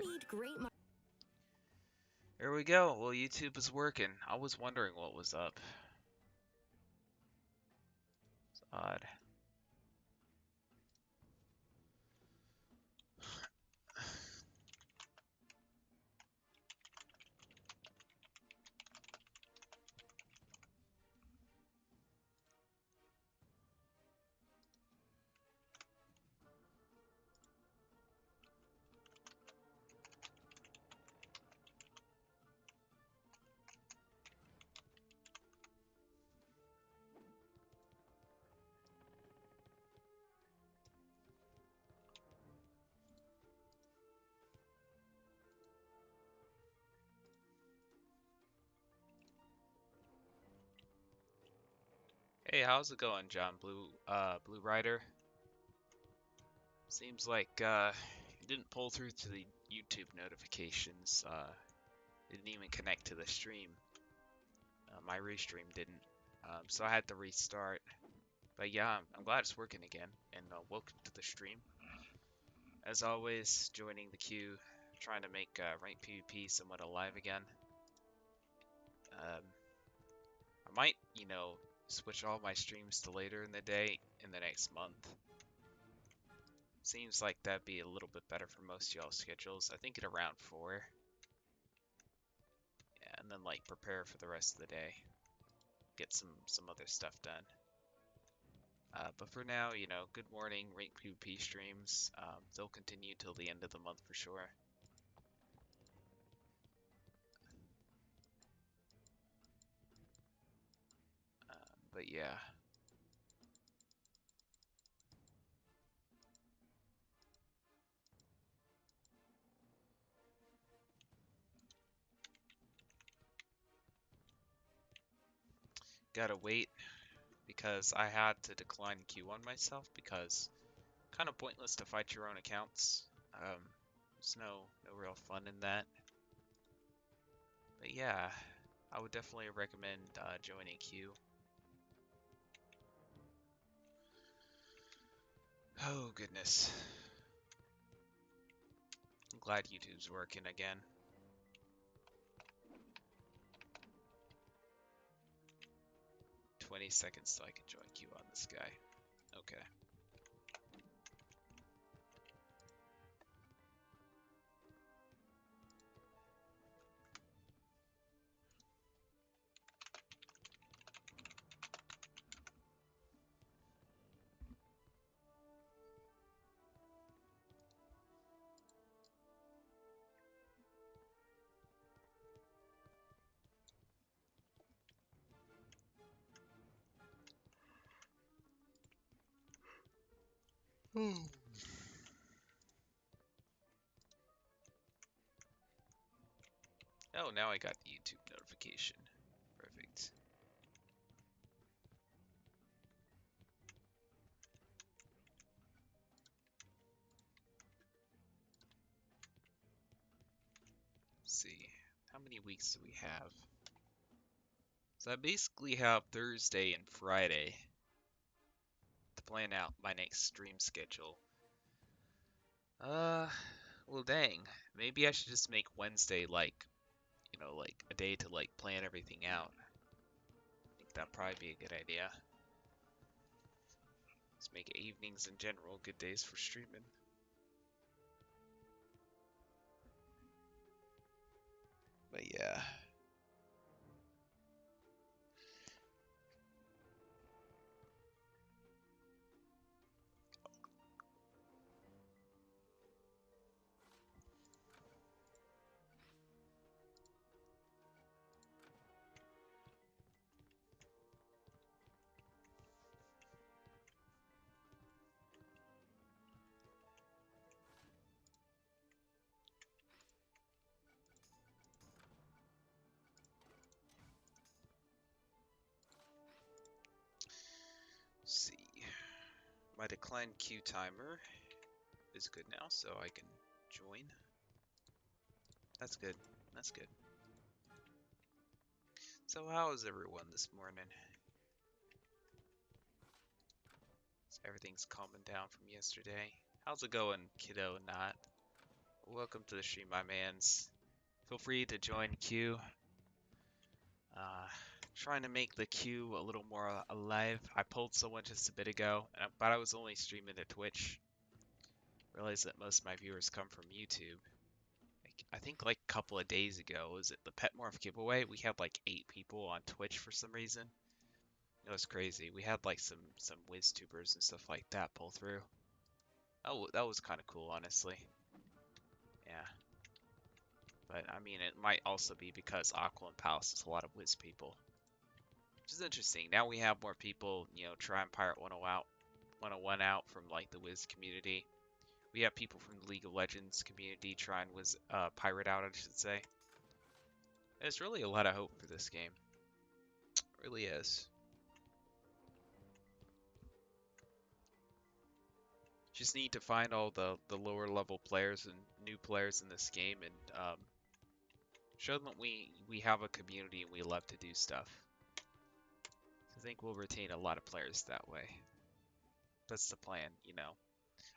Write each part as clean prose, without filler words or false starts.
Okay. made great. Here we go. Well, YouTube is working. I was wondering what was up. It's odd. Hey, how's it going, John Blue Rider? Seems like it didn't pull through to the YouTube notifications. It didn't even connect to the stream. My restream didn't. So I had to restart. But yeah, I'm glad it's working again. And welcome to the stream. As always, joining the queue, trying to make ranked PvP somewhat alive again. I might, switch all my streams to later in the day in the next month. Seems like that'd be a little bit better for most of y'all's schedules. I think at around 4. Yeah, and then like prepare for the rest of the day. Get some other stuff done. But for now, good morning, ranked PvP streams. They'll continue till the end of the month for sure. But yeah. Gotta wait because I had to decline Q1 myself because kind of pointless to fight your own accounts. There's no real fun in that. But yeah, I would definitely recommend joining Q. Oh goodness. I'm glad YouTube's working again. 20 seconds till I can join Q on this guy. Okay. Oh, now I got the YouTube notification. Perfect. Let's see. How many weeks do we have? So I basically have Thursday and Friday to plan out my next stream schedule. Well dang. Maybe I should just make Wednesday like a day to like plan everything out. I think that'd probably be a good idea. Let's make evenings in general good days for streaming. But yeah. Let's see. My decline queue timer is good now, so I can join. That's good. That's good. So how is everyone this morning? So everything's calming down from yesterday. How's it going, kiddo? Not. welcome to the stream, my mans. Feel free to join queue. Uh, Trying to make the queue a little more alive. I pulled someone just a bit ago, but I was only streaming to Twitch. Realized that most of my viewers come from YouTube. I think like a couple of days ago, was it the Pet Morph giveaway? We had like 8 people on Twitch for some reason. It was crazy. We had like some WizTubers and stuff like that pull through. Oh, that was kind of cool, honestly. Yeah. But I mean, it might also be because Aquilian Palace is a lot of Wiz people. Which is interesting. Now we have more people, you know, trying Pirate101 out from like the Wiz community. We have people from the League of Legends community trying Wiz Pirate out, I should say. There's really a lot of hope for this game. It really is. Just need to find all the lower level players and new players in this game and show them that we have a community and we love to do stuff. I think we'll retain a lot of players that way. That's the plan, you know.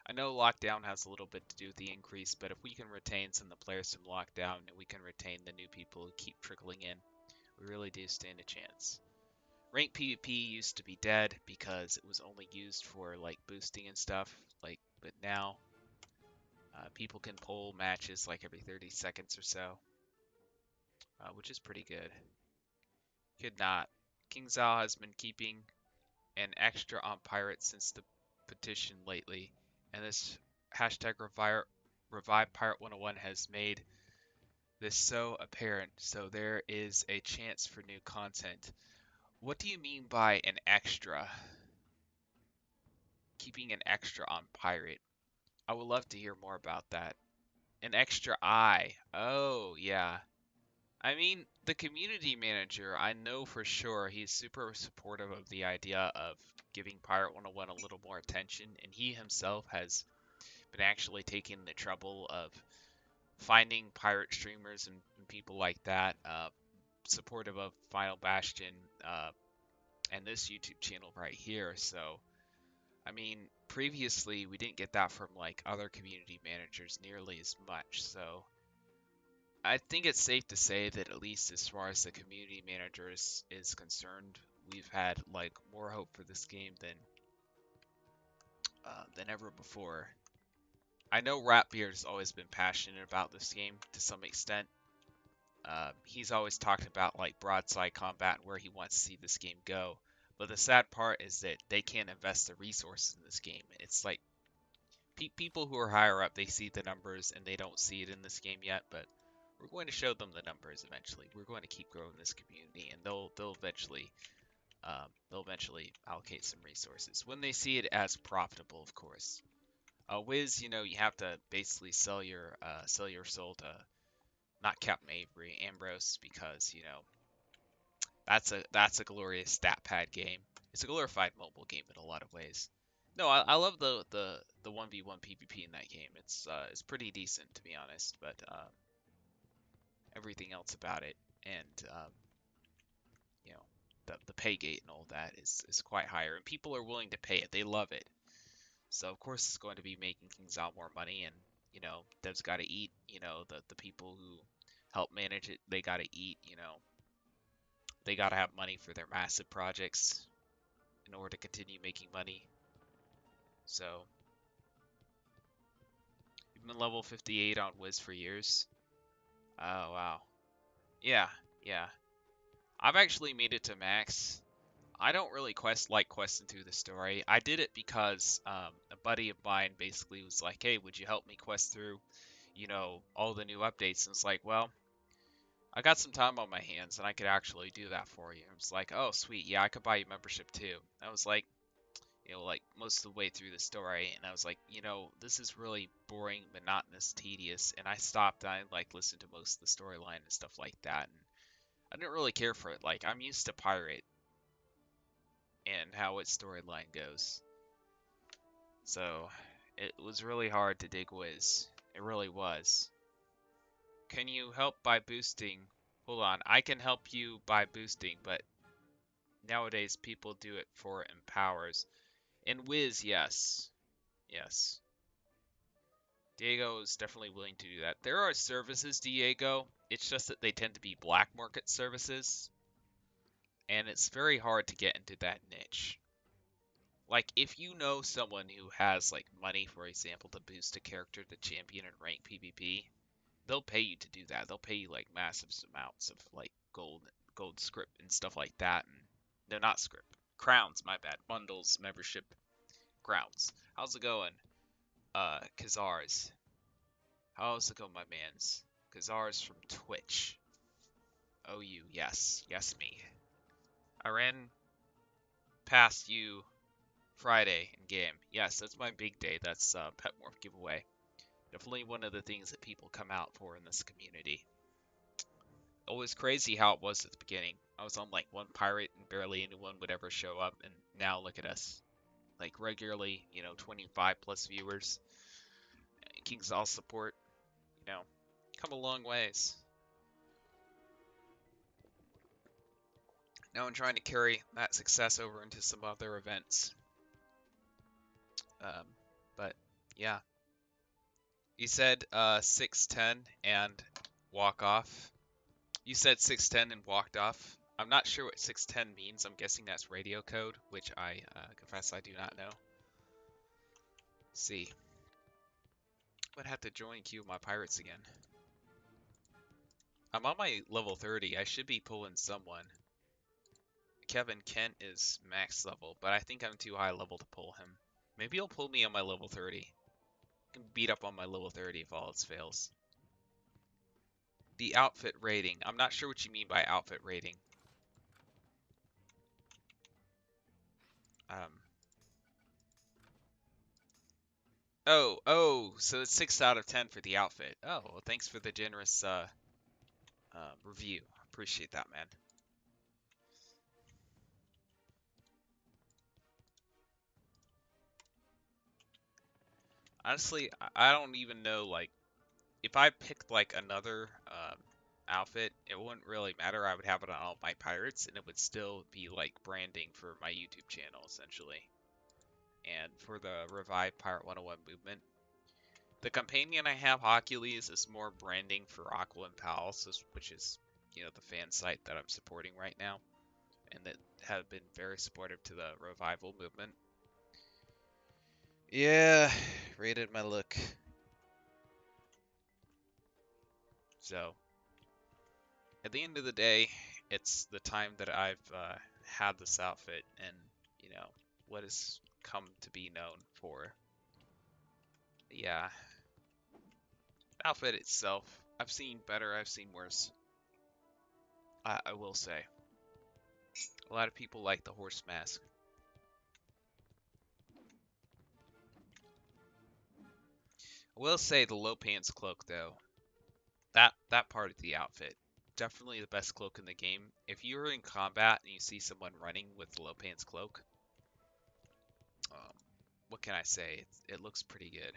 I know lockdown has a little bit to do with the increase, but if we can retain some of the players from lockdown and we can retain the new people who keep trickling in, we really do stand a chance. Ranked PvP used to be dead because it was only used for like boosting and stuff, but now people can pull matches like every 30 seconds or so, which is pretty good. Could not. King Zhao has been keeping an extra on pirates since the petition lately, and this hashtag revive Pirate 101 has made this so apparent. So there is a chance for new content. What do you mean by an extra? Keeping an extra on pirate. I would love to hear more about that. An extra eye. Oh, yeah. I mean, the community manager, I know for sure he's super supportive of the idea of giving Pirate 101 a little more attention, and he himself has been actually taking the trouble of finding pirate streamers and people like that, supportive of Final Bastion, and this YouTube channel right here. So, I mean, previously we didn't get that from like other community managers nearly as much, so I think it's safe to say that at least as far as the community manager is concerned, we've had like more hope for this game than ever before. I know Ratbeard has always been passionate about this game to some extent. He's always talked about like broadside combat and where he wants to see this game go. But the sad part is that they can't invest the resources in this game. It's like people who are higher up, they see the numbers and they don't see it in this game yet, but we're going to show them the numbers eventually. We're going to keep growing this community, and they'll eventually allocate some resources when they see it as profitable, of course. Wiz, you know, you have to basically sell your soul to not Captain Avery, Ambrose, because you know that's a glorious stat pad game. It's a glorified mobile game in a lot of ways. No, I love the 1v1 PvP in that game. It's pretty decent to be honest, but everything else about it and you know the pay gate and all that is quite higher, and people are willing to pay it. They love it. So of course it's going to be making Kings out more money, and you know devs got to eat. You know the people who help manage it, they got to eat. You know they got to have money for their massive projects in order to continue making money. So you've been level 58 on Wiz for years. Oh wow. Yeah, yeah. I've actually made it to max. I don't really questing through the story. I did it because a buddy of mine basically was like, "Hey, would you help me quest through, you know, all the new updates?" And it's like, well, I got some time on my hands and I could actually do that for you. I was like, "Oh, sweet, yeah, I could buy you membership too." I was like, you know, like most of the way through the story, and I was like, you know, this is really boring, monotonous, tedious, and I stopped. I like listened to most of the storyline and stuff like that, and I didn't really care for it. Like I'm used to Pirate and how its storyline goes. So it was really hard to dig Wiz. It really was. Can you help by boosting? Hold on, I can help you by boosting, but nowadays people do it for empowers. In Wiz, yes. Yes. Diego is definitely willing to do that. There are services, Diego. It's just that they tend to be black market services, and it's very hard to get into that niche. Like, if you know someone who has, like, money, for example, to boost a character to champion and rank PvP, they'll pay you to do that. They'll pay you, like, massive amounts of, like, gold script and stuff like that. And, no, not script. Crowns, my bad. Bundles, membership, crowns. How's it going? Kazars. How's it going, my mans? Kazars from Twitch. Oh, you, yes. Yes, me. I ran past you Friday in game. Yes, that's my big day. That's Pet Morph giveaway. Definitely one of the things that people come out for in this community. It was crazy how it was at the beginning. I was on like one pirate and barely anyone would ever show up, and now look at us. Like regularly, 25 plus viewers. King's All support, come a long ways. Now I'm trying to carry that success over into some other events. But yeah. You said 610 and walk off. You said 610 and walked off. I'm not sure what 610 means. I'm guessing that's radio code, which I confess I do not know. Let's see. I'm gonna have to join queue my pirates again. I'm on my level 30. I should be pulling someone. Kevin Kent is max level, but I think I'm too high level to pull him. Maybe he'll pull me on my level 30. I can beat up on my level 30 if all else fails. The outfit rating. I'm not sure what you mean by outfit rating. Oh, so it's 6 out of 10 for the outfit. Oh, well, thanks for the generous review. Appreciate that, man. Honestly, I don't even know, like, if I picked, like, another outfit, it wouldn't really matter. I would have it on all my pirates, and it would still be, like, branding for my YouTube channel, essentially. And for the Revive Pirate 101 movement, the companion I have, Aquilian, is more branding for Aqua and Pals, which is, the fan site that I'm supporting right now, and that have been very supportive to the revival movement. Yeah, rated my look. So, at the end of the day, it's the time that I've had this outfit and, what has come to be known for. Yeah, outfit itself, I've seen better, I've seen worse. I will say. A lot of people like the horse mask. I will say the low pants cloak though. That part of the outfit, definitely the best cloak in the game. If you're in combat and you see someone running with the low pants cloak, what can I say? It looks pretty good.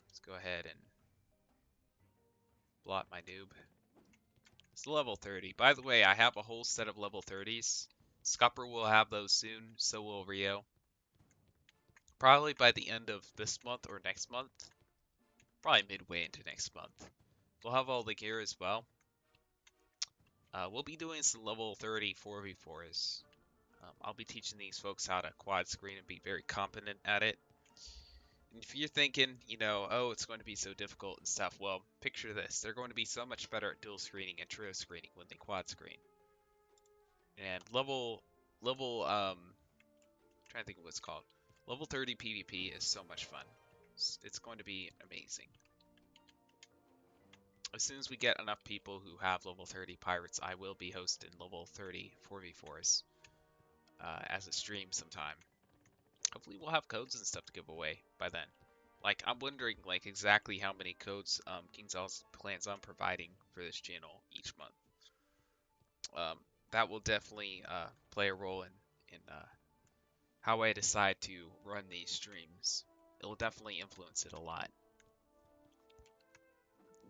Let's go ahead and blot my noob. It's level 30. By the way, I have a whole set of level 30s. Scupper will have those soon, so will Rio. Probably by the end of this month or next month. Probably midway into next month. We'll have all the gear as well. We'll be doing some level 30 4v4s. I'll be teaching these folks how to quad screen and be very competent at it. And if you're thinking, oh, it's going to be so difficult and stuff, well, picture this. They're going to be so much better at dual screening and trio screening when they quad screen. And trying to think of what it's called. Level 30 PvP is so much fun. It's going to be amazing. As soon as we get enough people who have level 30 pirates, I will be hosting level 30 4v4s as a stream sometime. Hopefully we'll have codes and stuff to give away by then. Like, I'm wondering, like, exactly how many codes KingsAll's plans on providing for this channel each month. That will definitely play a role in how I decide to run these streams. It'll definitely influence it a lot.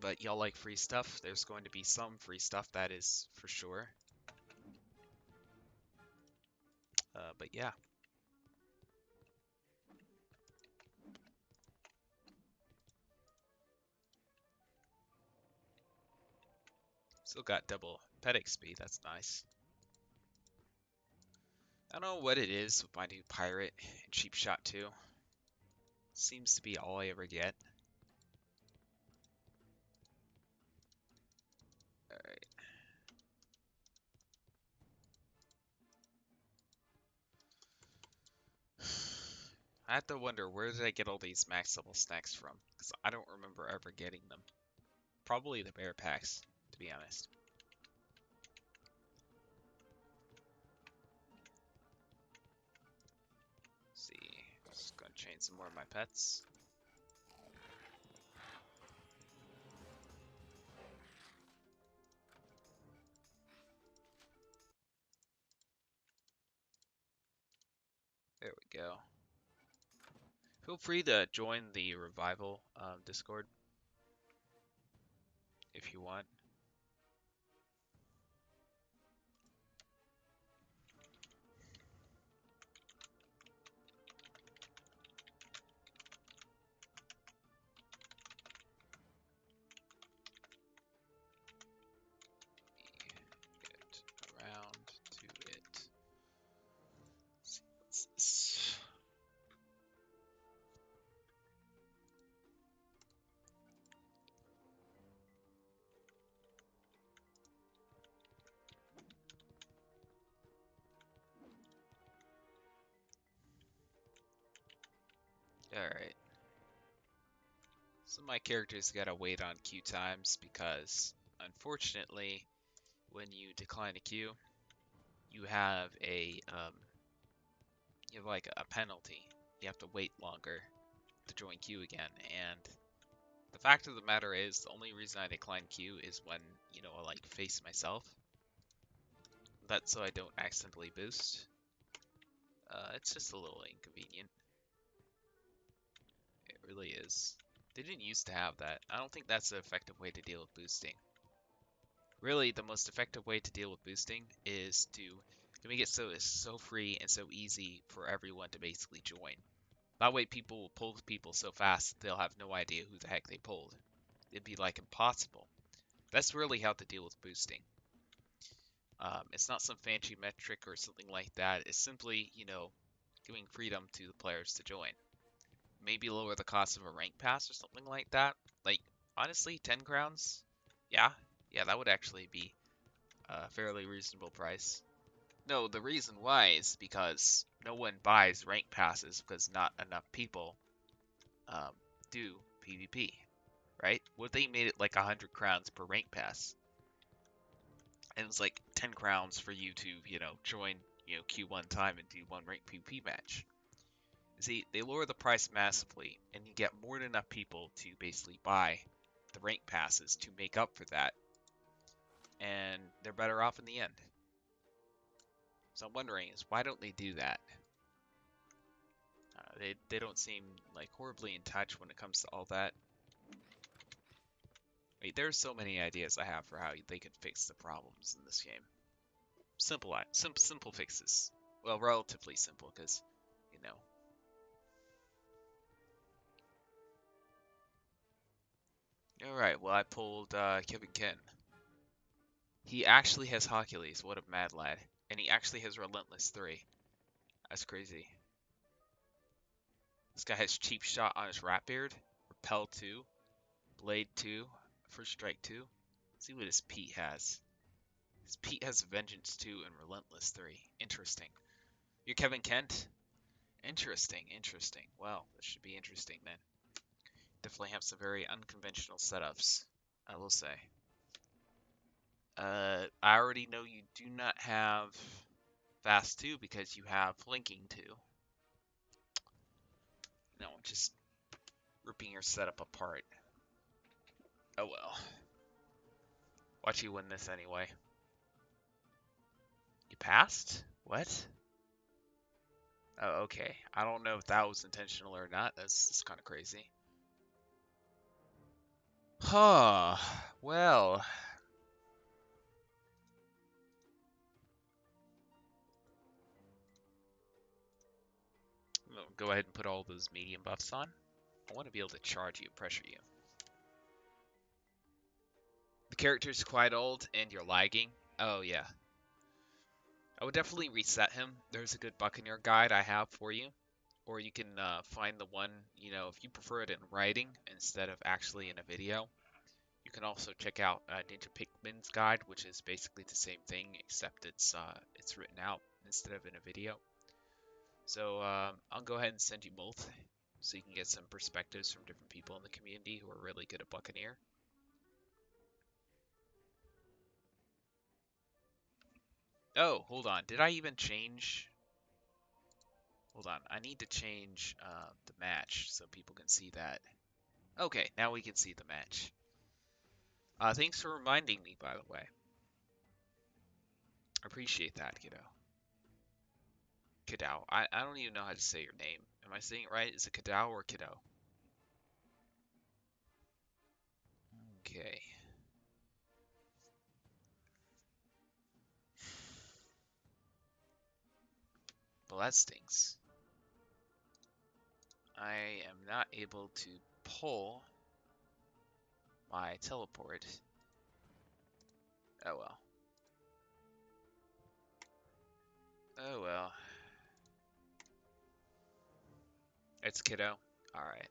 But y'all like free stuff? There's going to be some free stuff, that is for sure. But yeah. Still got double pet XP, that's nice. I don't know what it is with my new pirate and cheap shot too. Seems to be all I ever get. Alright. I have to wonder, where did I get all these max level snacks from? Because I don't remember ever getting them. Probably the bear packs, to be honest. Let's see, just gonna change some more of my pets. There we go. Feel free to join the revival Discord if you want. Get around to it. Let's see, what's this? Alright. So my character's gotta wait on queue times because, unfortunately, when you decline a queue, you have like a penalty. You have to wait longer to join queue again, and the fact of the matter is, the only reason I decline queue is when, I like face myself. That's so I don't accidentally boost. It's just a little inconvenient. It really is. They didn't used to have that. I don't think that's an effective way to deal with boosting. Really, the most effective way to deal with boosting is to make it so it's so free and so easy for everyone to basically join. That way people will pull people so fast they'll have no idea who the heck they pulled. It'd be like impossible. That's really how to deal with boosting. It's not some fancy metric or something like that. It's simply, giving freedom to the players to join. Maybe lower the cost of a rank pass or something like that. Like, honestly, 10 crowns? Yeah, that would actually be a fairly reasonable price. No, the reason why is because no one buys rank passes because not enough people do PvP, right? What if they made it like 100 crowns per rank pass? And it's like 10 crowns for you to, join, Q1 time and do one rank PvP match. See, they lower the price massively, and you get more than enough people to basically buy the rank passes to make up for that, and they're better off in the end. So I'm wondering is why don't they do that? They don't seem like horribly in touch when it comes to all that. Wait, there's so many ideas I have for how they could fix the problems in this game. Simple fixes. Well, relatively simple, because, Alright, well I pulled Kevin Ken. He actually has Aquilian, what a mad lad. And he actually has Relentless 3. That's crazy. This guy has Cheap Shot on his Ratbeard, Repel 2, Blade 2, First Strike 2. Let's see what his Pete has. His Pete has Vengeance 2 and Relentless 3. Interesting. You're Kevin Kent? Interesting. Well, this should be interesting then. Definitely have some very unconventional setups, I will say. I already know you do not have Fast 2 because you have Flanking 2. No, just ripping your setup apart. Oh well. Watch you win this anyway. You passed? What? Oh, okay. I don't know if that was intentional or not. That's kind of crazy. Huh. Well. Go ahead and put all those medium buffs on. I want to be able to charge you, pressure you. The character's quite old and you're lagging. Oh yeah. I would definitely reset him. There's a good Buccaneer guide I have for you. Or you can find the one, if you prefer it in writing instead of actually in a video. You can also check out Ninja Pikmin's guide, which is basically the same thing, except it's written out instead of in a video. So I'll go ahead and send you both, so you can get some perspectives from different people in the community who are really good at Buccaneer. Oh, hold on. Did I even change? Hold on. I need to change the match so people can see that. Okay, now we can see the match. Thanks for reminding me, by the way. I appreciate that, kiddo. Kiddo. I don't even know how to say your name. Am I saying it right? Is it Kiddo or Kiddo? Okay. Well, that stinks. I am not able to pull my teleport. Oh well. Oh well. It's Kiddo. Alright.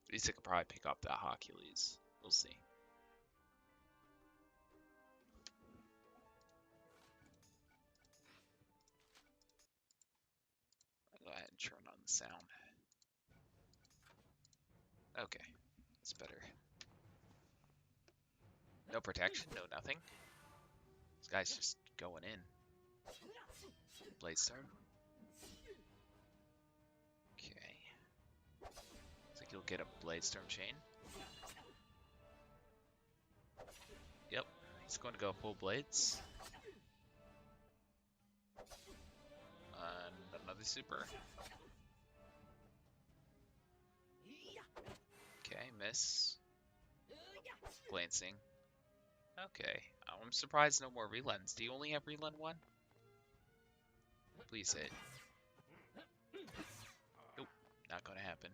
At least I could probably pick up that Aquilian. We'll see. I'll go ahead and turn on the sound. Okay. That's better. No protection, no nothing. This guy's just going in. Blade Storm. Okay. Looks like you'll get a Blade Storm chain. Yep. He's going to go full blades. And another super. Okay, miss. Glancing. Okay. I'm surprised no more relens. Do you only have relen 1? Please hit. Nope. Not gonna happen.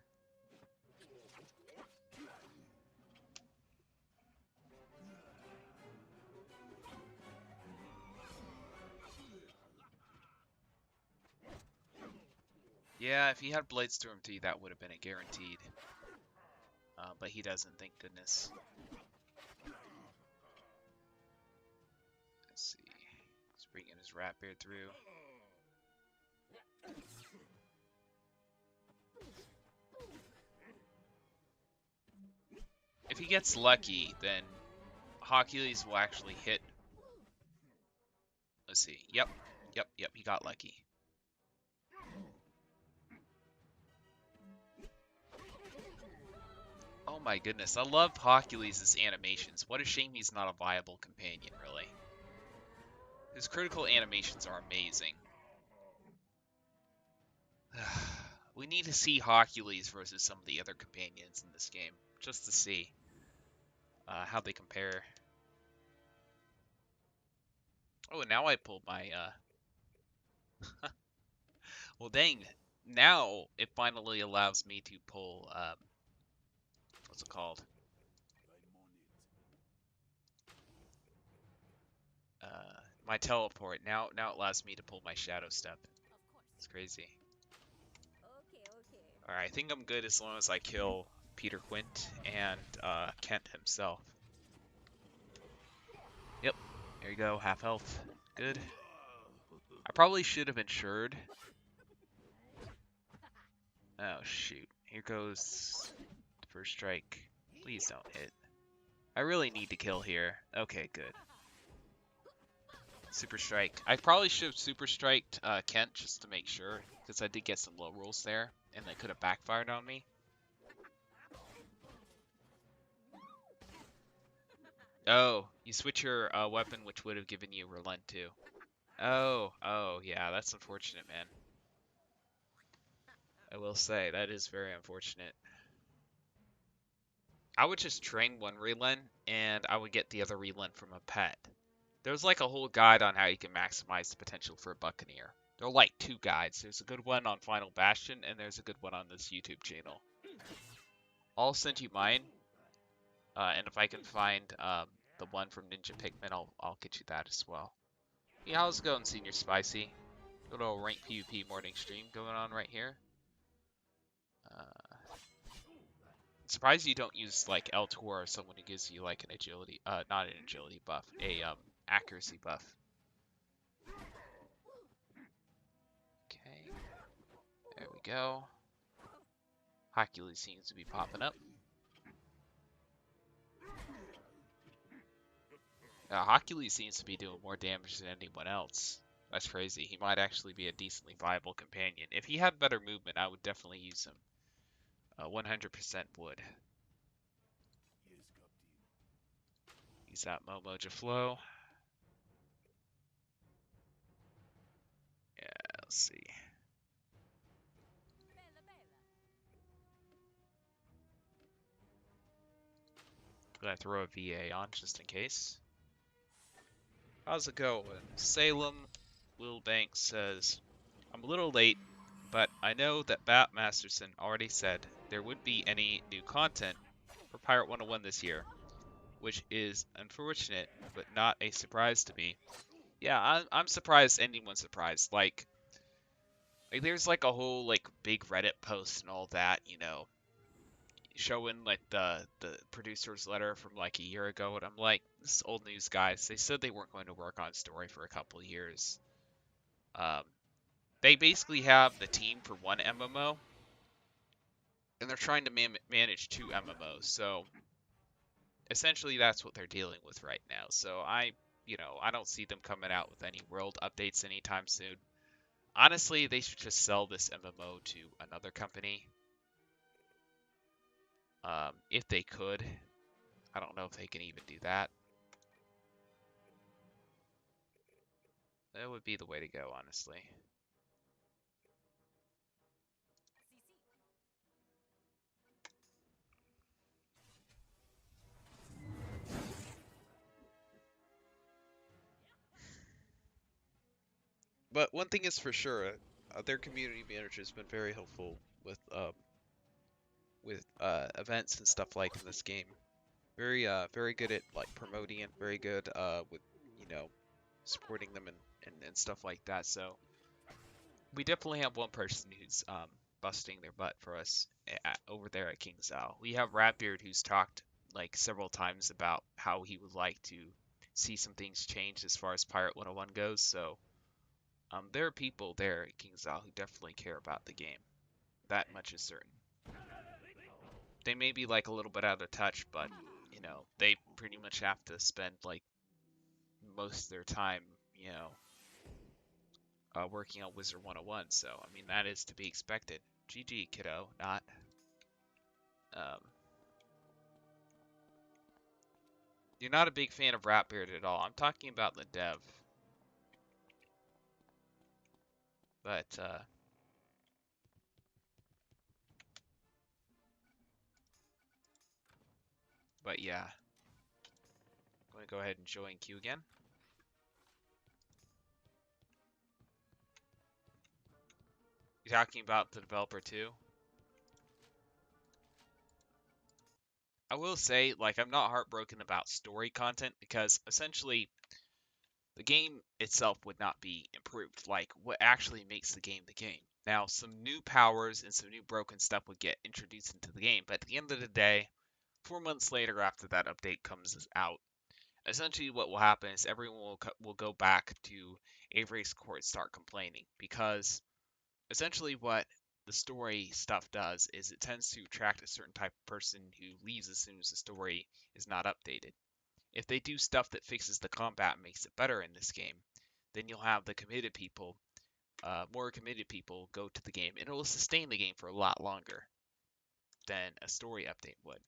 Yeah, if he had Bladestorm 3, that would have been a guaranteed. But he doesn't, thank goodness. Let's see. He's bringing his Rat Bear through. If he gets lucky, then Aquilian will actually hit. Let's see. Yep, he got lucky. Oh my goodness, I love Aquilian's animations. What a shame he's not a viable companion, really. His critical animations are amazing. We need to see Aquilian versus some of the other companions in this game, just to see how they compare. Oh, and now I pulled my, well dang, now it finally allows me to pull, what's it called? My teleport. Now it allows me to pull my Shadow Step. It's crazy. Alright, I think I'm good as long as I kill Peter Quint and Kent himself. Yep, there you go, half health. Good. I probably should have insured. Oh shoot, here goes the first strike. Please don't hit. I really need to kill here. Okay, good. Super strike. I probably should have super striked Kent just to make sure, because I did get some low rolls there, and they could have backfired on me. Oh, you switch your weapon, which would have given you relent too. Oh, yeah, that's unfortunate, man. I will say, that is very unfortunate. I would just train one relin, and I would get the other relin from a pet. There's like a whole guide on how you can maximize the potential for a Buccaneer. There are like two guides. There's a good one on Final Bastion, and there's a good one on this YouTube channel. I'll send you mine, and if I can find the one from Ninja Pikmin, I'll get you that as well. Yeah, how's it going, Senior Spicy? Good old rank PvP morning stream going on right here. Surprised you don't use like L2 or someone who gives you like an agility, not an agility buff, a accuracy buff. Okay, there we go. Aquilian seems to be popping up. Aquilian seems to be doing more damage than anyone else. That's crazy. He might actually be a decently viable companion. If he had better movement, I would definitely use him. 100% would. Use that Momoja Flow. Yeah, let's see. Gonna throw a VA on just in case. How's it going? Salem Wilbank says, I'm a little late, but I know that Bat Masterson already said there wouldn't be any new content for Pirate 101 this year, which is unfortunate, but not a surprise to me. Yeah, I'm surprised anyone's surprised. Like there's like a whole like big Reddit post and all that, you know, showing like the producer's letter from like a year ago, and I'm like, this is old news, guys. They said they weren't going to work on story for a couple of years. Um, they basically have the team for one MMO, and they're trying to manage two MMOs. So essentially, that's what they're dealing with right now. So I don't see them coming out with any world updates anytime soon. Honestly, they should just sell this MMO to another company. If they could. I don't know if they can even do that. That would be the way to go, honestly. But one thing is for sure, their community manager has been very helpful with events and stuff like in this game. Very good at like promoting it. Very good with supporting them and stuff like that. So we definitely have one person who's busting their butt for us over there at King's Owl. We have Ratbeard who's talked like several times about how he would like to see some things change as far as Pirate 101 goes. So there are people there at King's Owl who definitely care about the game. That much is certain. They may be like a little bit out of touch, but they pretty much have to spend like most of their time, working on Wizard 101. So I mean that is to be expected. GG, kiddo. Not. Um, you're not a big fan of Ratbeard at all. I'm talking about the dev. But yeah. I'm gonna go ahead and join queue again. You're talking about the developer too? I will say, like, I'm not heartbroken about story content because essentially the game itself would not be improved. Like, what actually makes the game? Now, some new powers and some new broken stuff would get introduced into the game, but at the end of the day, 4 months later after that update comes out, essentially what will happen is everyone will go back to Avery's court and start complaining because essentially what the story stuff does is it tends to attract a certain type of person who leaves as soon as the story is not updated. If they do stuff that fixes the combat and makes it better in this game, then you'll have the committed people, more committed people go to the game, and it will sustain the game for a lot longer than a story update would.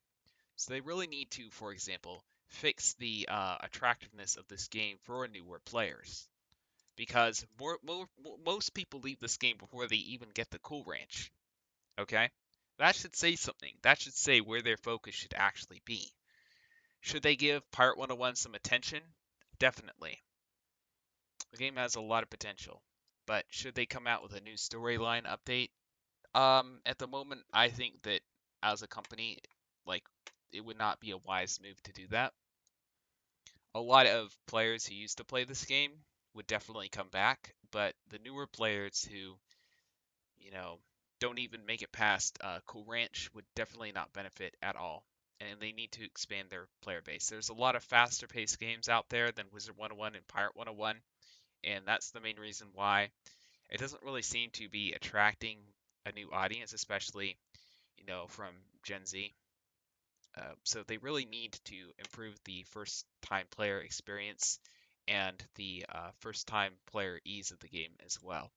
So they really need to, for example, fix the attractiveness of this game for newer players because most people leave this game before they even get the Cool Ranch. Okay, That should say something. That should say where their focus should actually be. Should they give Pirate 101 some attention? Definitely. The game has a lot of potential. But should they come out with a new storyline update? At the moment, I think that as a company, like, it would not be a wise move to do that. A lot of players who used to play this game would definitely come back, but the newer players who, you know, don't even make it past Cool Ranch would definitely not benefit at all. And they need to expand their player base. There's a lot of faster paced games out there than Wizard 101 and Pirate 101, and that's the main reason why it doesn't really seem to be attracting a new audience, especially, from Gen Z. So they really need to improve the first time player experience and the first time player ease of the game as well.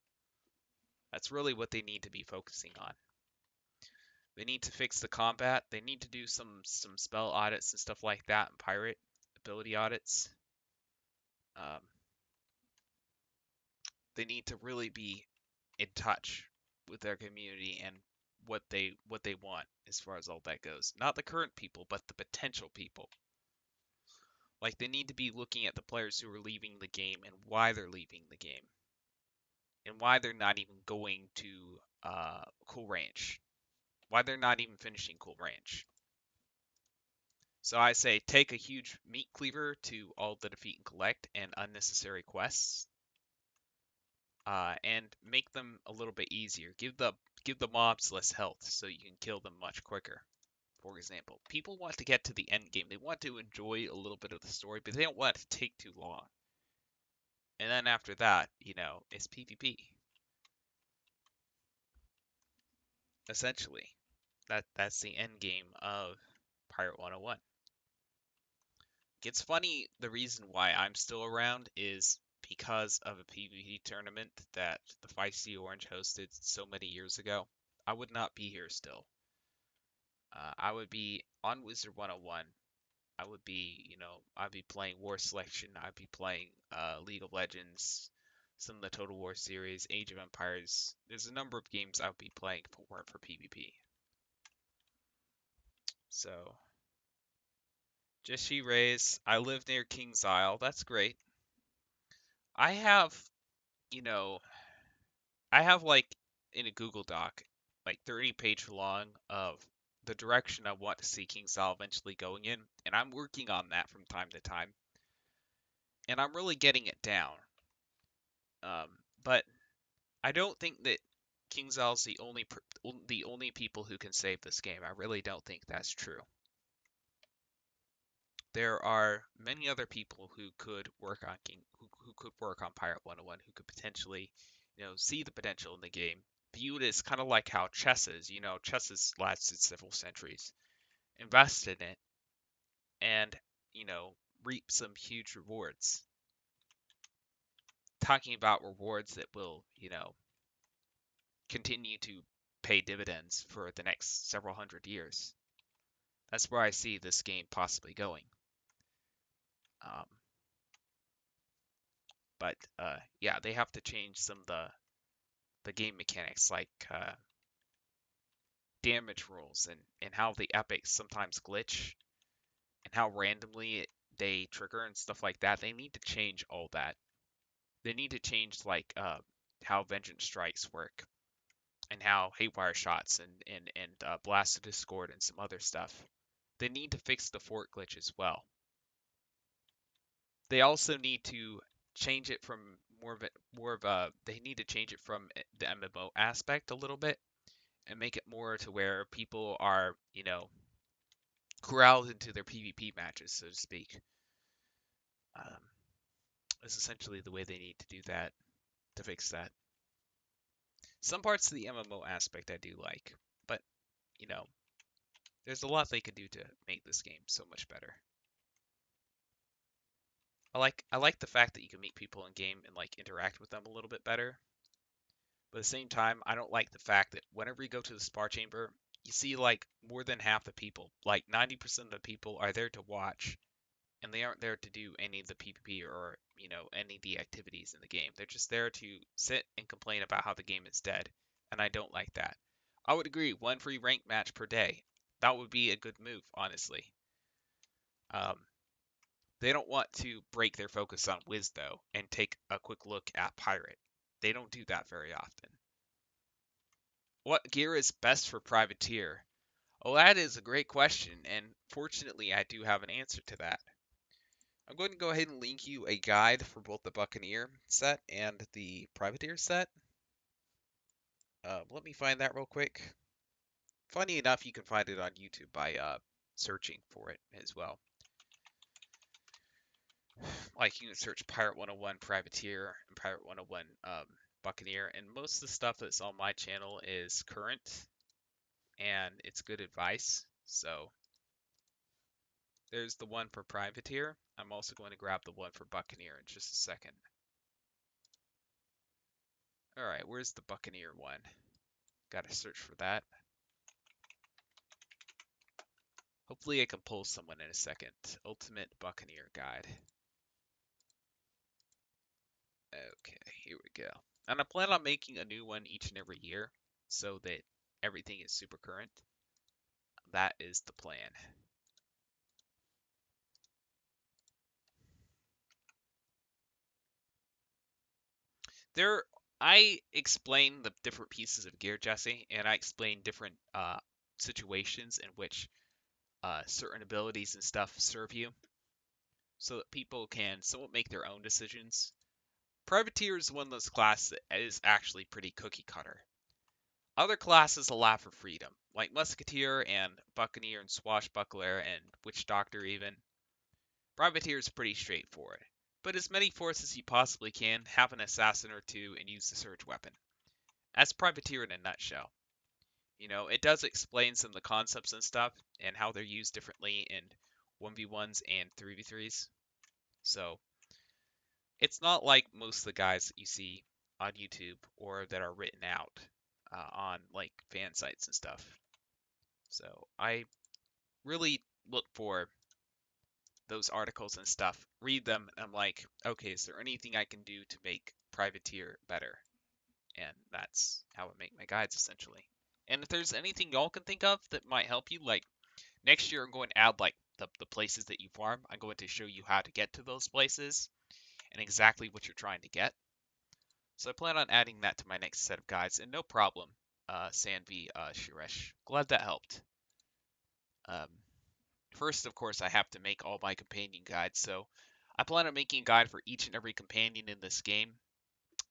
That's really what they need to be focusing on. They need to fix the combat. They need to do some spell audits and stuff like that, and pirate ability audits. Um, they need to really be in touch with their community and what they want as far as all that goes. Not the current people, but the potential people. Like they need to be looking at the players who are leaving the game and why they're leaving the game and why they're not even going to Cool Ranch. Why they're not even finishing Cool Ranch. So I say take a huge meat cleaver to all the defeat and collect and unnecessary quests, and make them a little bit easier. Give the mobs less health so you can kill them much quicker. For example, people want to get to the end game. They want to enjoy a little bit of the story, but they don't want it to take too long. And then after that, it's PvP. Essentially, that's the end game of Pirate 101. It's funny, the reason why I'm still around is because of a PvP tournament that the Feisty Orange hosted so many years ago. I would not be here still. I would be on Wizard 101. I would be, I'd be playing War Selection. I'd be playing League of Legends, some of the Total War series, Age of Empires. There's a number of games I would be playing if it weren't for PvP. So, just she raised. I live near Kings Isle. That's great. I have, you know, I have like in a Google Doc, like 30 page long of the direction I want to see Kings Isle eventually going in, and I'm working on that from time to time, and I'm really getting it down. Um, but I don't think that KingsIsle's the only people who can save this game. I really don't think that's true. There are many other people who could work on who could work on Pirate 101, who could potentially, see the potential in the game. View it as kind of like how chess is. Chess has lasted several centuries. Invest in it and, you know, reap some huge rewards. Talking about rewards that will, continue to pay dividends for the next several hundred years. That's where I see this game possibly going. Um, but yeah, they have to change some of the game mechanics, like damage rules and how the epics sometimes glitch and how randomly they trigger and stuff like that. They need to change all that. They need to change like how vengeance strikes work and how haywire shots and blast of discord and some other stuff. They need to fix the fort glitch as well. They also need to change it from more of a they need to change it from the MMO aspect a little bit and make it more to where people are, corralled into their PvP matches, so to speak. Um, is essentially the way they need to do that to fix that. Some parts of the MMO aspect I do like, but you know, there's a lot they could do to make this game so much better. I like the fact that you can meet people in game and like interact with them a little bit better. But at the same time, I don't like the fact that whenever you go to the Spar Chamber, you see like more than half the people, like 90% of the people are there to watch, and they aren't there to do any of the PvP or, any of the activities in the game. They're just there to sit and complain about how the game is dead, and I don't like that. I would agree. One free ranked match per day. That would be a good move, honestly. Um, they don't want to break their focus on Wiz though, and take a quick look at Pirate. They don't do that very often. What gear is best for Privateer? Oh, that is a great question, and fortunately, I do have an answer to that. I'm going to go ahead and link you a guide for both the Buccaneer set and the Privateer set. Let me find that real quick. Funny enough, you can find it on YouTube by searching for it as well. Like you can search Pirate 101 Privateer and Pirate 101 Buccaneer, and most of the stuff that's on my channel is current and it's good advice. So there's the one for Privateer. I'm also going to grab the one for Buccaneer in just a second. Alright, where's the Buccaneer one? Gotta search for that. Hopefully I can pull someone in a second. Ultimate Buccaneer Guide. Okay, here we go. And I plan on making a new one each and every year so that everything is super current. That is the plan. There, I explain the different pieces of gear, Jesse, and I explain different situations in which certain abilities and stuff serve you, so that people can somewhat make their own decisions. Privateer is one of those classes that is actually pretty cookie cutter. Other classes allow for freedom, like Musketeer and Buccaneer and Swashbuckler and Witch Doctor even. Privateer is pretty straightforward, but as many forces as you possibly can, have an assassin or two, and use the surge weapon. That's Privateer in a nutshell. You know, it does explain some of the concepts and stuff, and how they're used differently in 1v1s and 3v3s. So, it's not like most of the guys that you see on YouTube or that are written out on like fan sites and stuff. So I really look for those articles and stuff, read them, and I'm like, okay, is there anything I can do to make Privateer better? And that's how I make my guides essentially. And if there's anything y'all can think of that might help you, like next year I'm going to add like the places that you farm. I'm going to show you how to get to those places and exactly what you're trying to get. So I plan on adding that to my next set of guides, and no problem, Sanvi Shiresh. Glad that helped. Um, First, of course, I have to make all my companion guides, so I plan on making a guide for each and every companion in this game.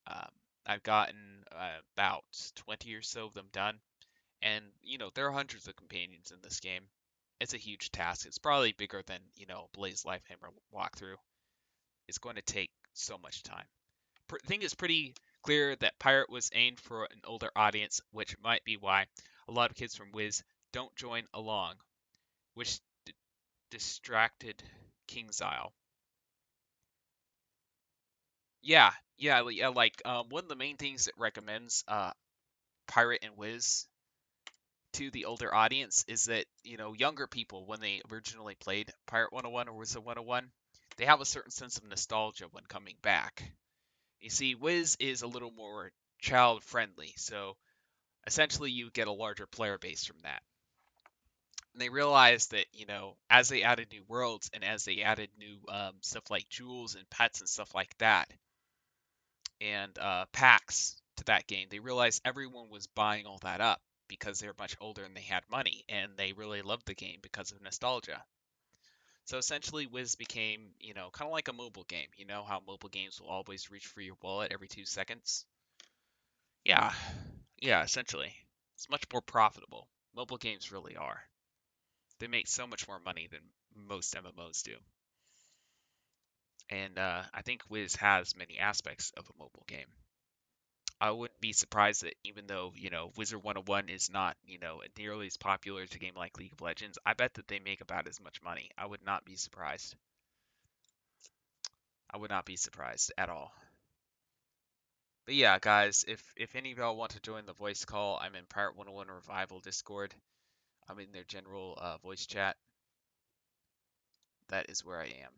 Um, I've gotten about 20 or so of them done, and, you know, there are hundreds of companions in this game. It's a huge task. It's probably bigger than, you know, Blaze Lifehammer walkthrough. It's going to take so much time. I think it's pretty clear that Pirate was aimed for an older audience, which might be why a lot of kids from Wiz don't join along, which distracted King's Isle. Yeah. Like one of the main things it recommends Pirate and Wiz to the older audience is that, you know, younger people, when they originally played Pirate 101 or Wiz 101, they have a certain sense of nostalgia when coming back. You see, Wiz is a little more child friendly, so essentially you get a larger player base from that. And they realized that, you know, as they added new worlds and as they added new stuff like jewels and pets and stuff like that, and packs to that game, they realized everyone was buying all that up because they were much older and they had money, and they really loved the game because of nostalgia. So essentially, Wiz became, you know, kind of like a mobile game. You know how mobile games will always reach for your wallet every 2 seconds? Yeah, yeah, essentially. It's much more profitable. Mobile games really are. They make so much more money than most MMOs do. And I think Wiz has many aspects of a mobile game. I wouldn't be surprised that even though, you know, Wizard 101 is not, you know, nearly as popular as a game like League of Legends, I bet that they make about as much money. I would not be surprised. I would not be surprised at all. But yeah, guys, if any of y'all want to join the voice call, I'm in Pirate 101 Revival Discord. I'm in their general voice chat. That is where I am.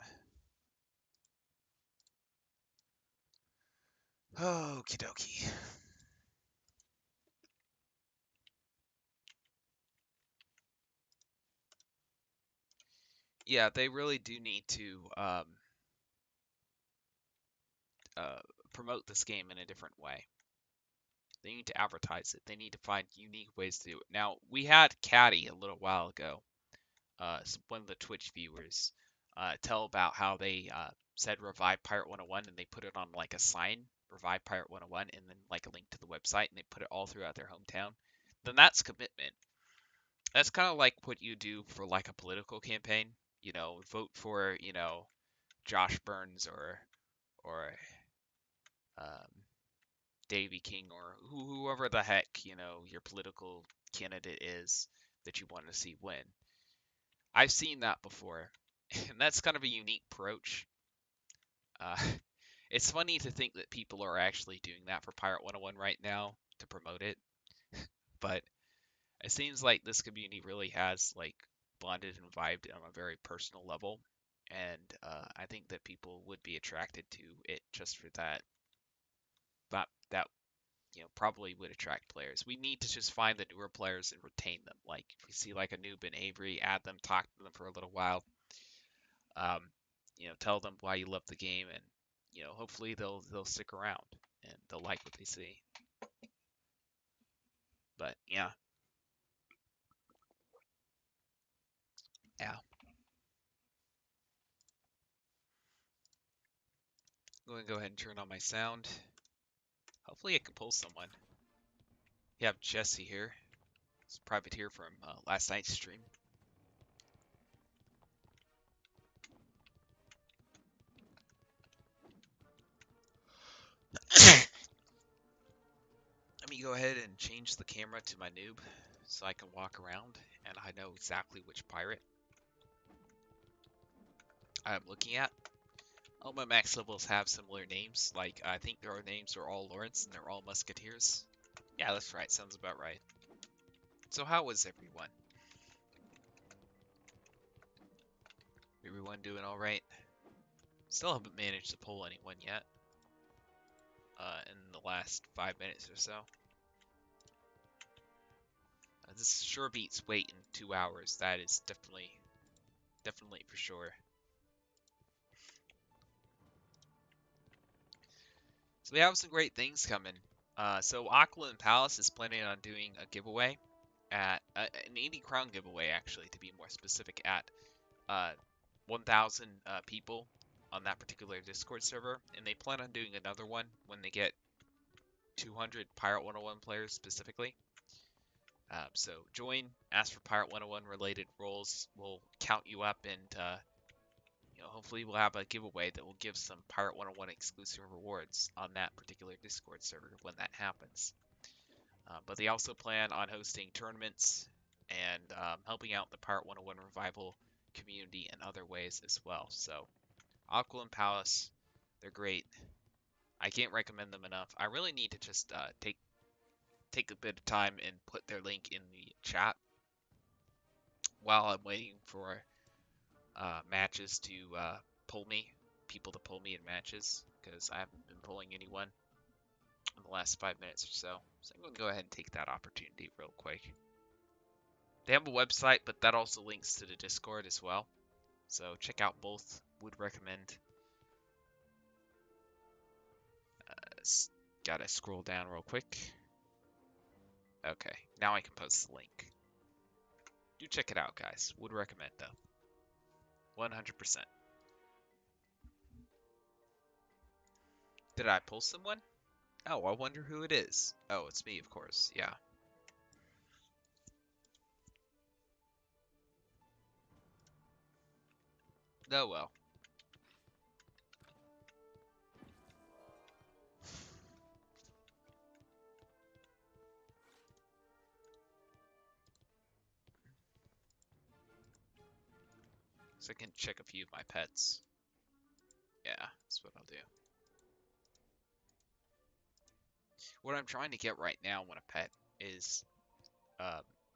Okie dokie. Yeah, they really do need to uh, promote this game in a different way. They need to advertise it. They need to find unique ways to do it. Now, we had Caddy a little while ago, one of the Twitch viewers, tell about how they said Revive Pirate 101 and they put it on like a sign, Revive Pirate 101, and then like a link to the website, and they put it all throughout their hometown. Then that's commitment. That's kind of like what you do for like a political campaign. You know, vote for, Josh Burns or um, Davy King or whoever the heck, your political candidate is that you want to see win. I've seen that before, and that's kind of a unique approach. Uh, it's funny to think that people are actually doing that for Pirate 101 right now to promote it, but it seems like this community really has like bonded and vibed on a very personal level, and I think that people would be attracted to it just for that. That probably would attract players. We need to just find the newer players and retain them. Like if we see like a noob in Avery, add them, talk to them for a little while. Um, tell them why you love the game, and hopefully they'll stick around and they'll like what they see. But yeah, yeah. I'm going to go ahead and turn on my sound. Hopefully I can pull someone. You have Jesse here. It's Privateer from last night's stream. Let me go ahead and change the camera to my noob so I can walk around and I know exactly which pirate I'm looking at. All my max levels have similar names. Like, I think their names are all Lawrence and they're all Musketeers. Yeah, that's right. Sounds about right. So how was everyone? Everyone doing alright? Still haven't managed to pull anyone yet. In the last 5 minutes or so. This sure beats waiting 2 hours. That is definitely for sure. So we have some great things coming. So Aquilian Palace is planning on doing a giveaway at an 80 crown giveaway, actually, to be more specific, at 1,000 people on that particular Discord server, and they plan on doing another one when they get 200 Pirate 101 players specifically. So join, ask for Pirate 101 related roles. We'll count you up, and hopefully we'll have a giveaway that will give some Pirate 101 exclusive rewards on that particular Discord server when that happens. But they also plan on hosting tournaments and helping out the Pirate 101 revival community in other ways as well. So Aquilian Palace, they're great. I can't recommend them enough. I really need to just take a bit of time and put their link in the chat while I'm waiting for matches to pull me, people to pull me in matches, because I haven't been pulling anyone in the last 5 minutes or so. So I'm going to go ahead and take that opportunity real quick. They have a website, but that also links to the Discord as well. So check out both. Would recommend. Gotta scroll down real quick. Okay, now I can post the link. Do check it out, guys. Would recommend, though. 100%. Did I pull someone? Oh, I wonder who it is. Oh, it's me, of course. Yeah. Oh, well. So I can check a few of my pets. Yeah, that's what I'll do. What I'm trying to get right now when a pet is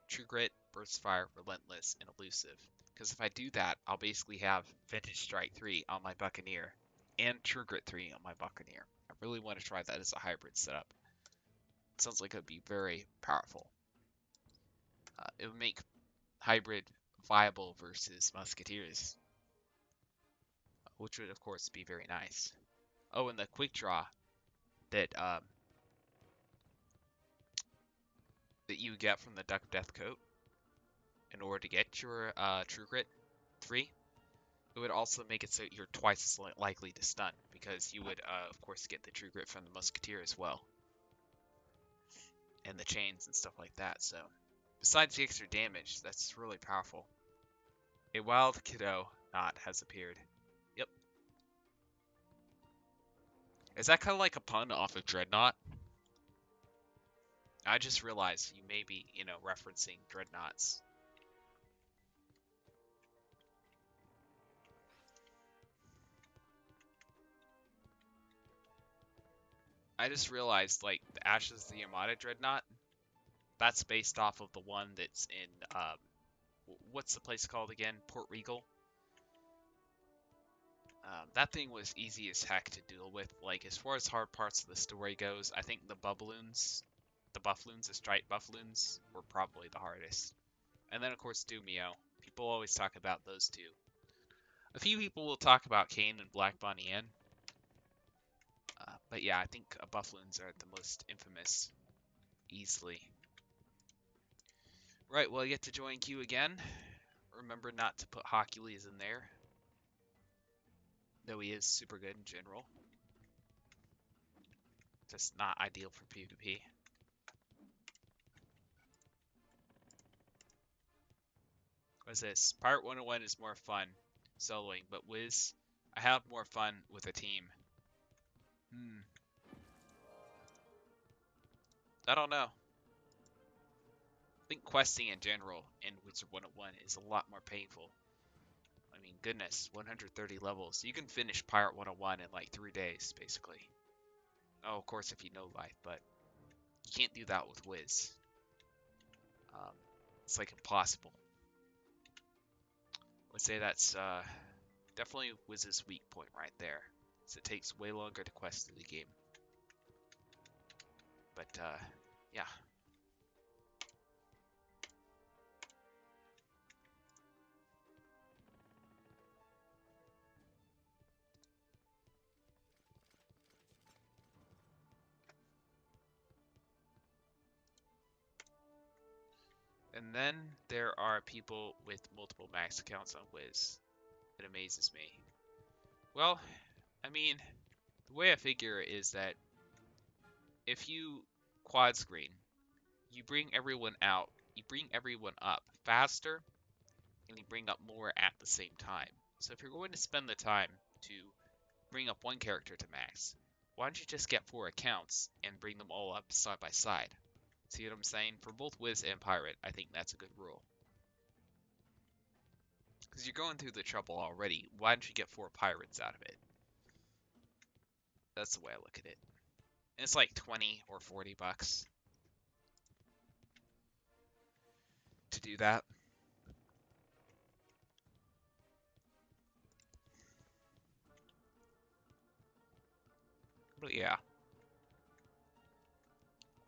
True Grit, Burst Fire, Relentless, and Elusive. Because if I do that, I'll basically have Vintage Strike 3 on my Buccaneer and True Grit 3 on my Buccaneer. I really want to try that as a hybrid setup. It sounds like it would be very powerful. It would make hybrid viable versus Musketeers. which would of course be very nice. Oh, and the quick draw that that you get from the Duck Death Coat in order to get your True Grit 3, it would also make it so you're twice as likely to stun, because you would of course get the True Grit from the Musketeer as well, and the chains and stuff like that. So besides the extra damage, that's really powerful. A wild kiddo knot has appeared. Yep. Is that kind of like a pun off of Dreadnought? I just realized you may be, referencing Dreadnoughts. I just realized, like, the Ashes of the Armada Dreadnought, that's based off of the one that's in, what's the place called again? Port Regal? That thing was easy as heck to deal with. Like, as far as hard parts of the story goes, I think the Buffaloons, the striped Buffaloons, were probably the hardest. And then, of course, Dumio. People always talk about those two. A few people will talk about Kane and Black Bunny Ann. But yeah, I think Buffaloons are the most infamous, easily. Right, well, I get to join queue again. Remember not to put Aquilian in there, though he is super good in general. Just not ideal for PvP. What's this? Pirate101 is more fun soloing, but Wiz, I have more fun with a team. I don't know. I think questing in general in Wizard 101 is a lot more painful. I mean, goodness, 130 levels. You can finish Pirate 101 in like 3 days, basically. Oh, of course, if you know life, but you can't do that with Wiz. It's like impossible. I would say that's definitely Wiz's weak point right there. So it takes way longer to quest through the game. But, yeah. And then there are people with multiple max accounts on Wiz. It amazes me. Well, I mean, the way I figure is that if you quad screen, you bring everyone out, you bring everyone up faster, and you bring up more at the same time. So if you're going to spend the time to bring up one character to max, why don't you just get 4 accounts and bring them all up side by side? See what I'm saying? For both Wiz and Pirate, I think that's a good rule. Because you're going through the trouble already, why don't you get 4 Pirates out of it? That's the way I look at it. And it's like 20 or 40 bucks to do that. But yeah.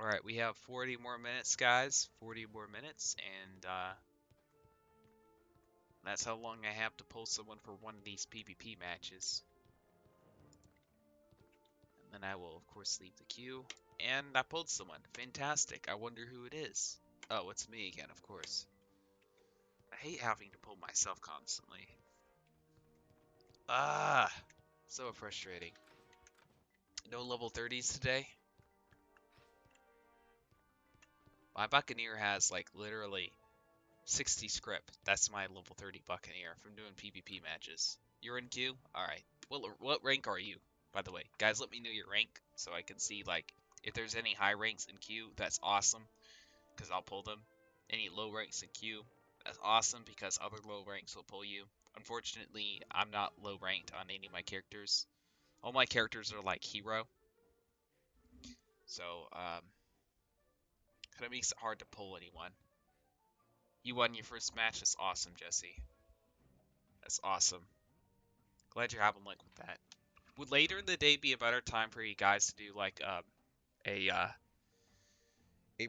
Alright, we have 40 more minutes, guys. 40 more minutes, and that's how long I have to pull someone for one of these PvP matches. And then I will, of course, leave the queue. And I pulled someone. Fantastic. I wonder who it is. Oh, it's me again, of course. I hate having to pull myself constantly. Ah, so frustrating. No level 30s today. My Buccaneer has, like, literally 60 script. That's my level 30 Buccaneer from doing PvP matches. You're in queue? Alright. What rank are you, by the way? Guys, let me know your rank so I can see, like, if there's any high ranks in queue, that's awesome, because I'll pull them. Any low ranks in queue, that's awesome, because other low ranks will pull you. Unfortunately, I'm not low ranked on any of my characters. All my characters are, like, hero. So, kind of makes it hard to pull anyone. You won your first match. That's awesome, Jesse. That's awesome. Glad you're having luck with that. Would later in the day be a better time for you guys to do like a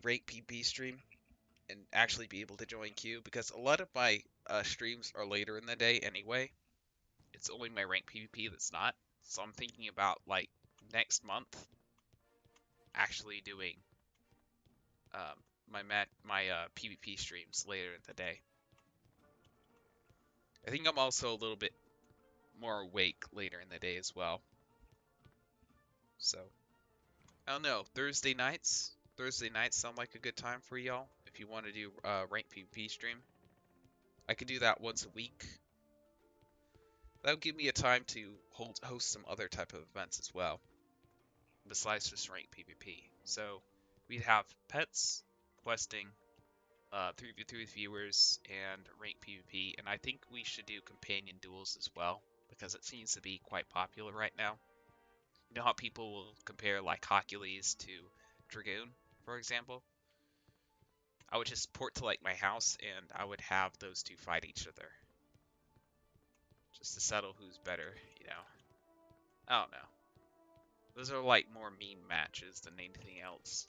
rank PvP stream and actually be able to join queue? Because a lot of my streams are later in the day anyway. It's only my rank PvP that's not. So I'm thinking about like next month actually doing my PvP streams later in the day. I think I'm also a little bit more awake later in the day as well. So I don't know. Thursday nights sound like a good time for y'all if you want to do rank PvP stream. I could do that once a week. That would give me a time to host some other type of events as well, besides just rank PvP. So we'd have pets, questing, 3v3 viewers, and rank PvP, and I think we should do companion duels as well, because it seems to be quite popular right now. You know how people will compare like Aquilian to Dragoon, for example? I would just port to like my house, and I would have those two fight each other. Just to settle who's better, you know. I don't know. Those are like more meme matches than anything else.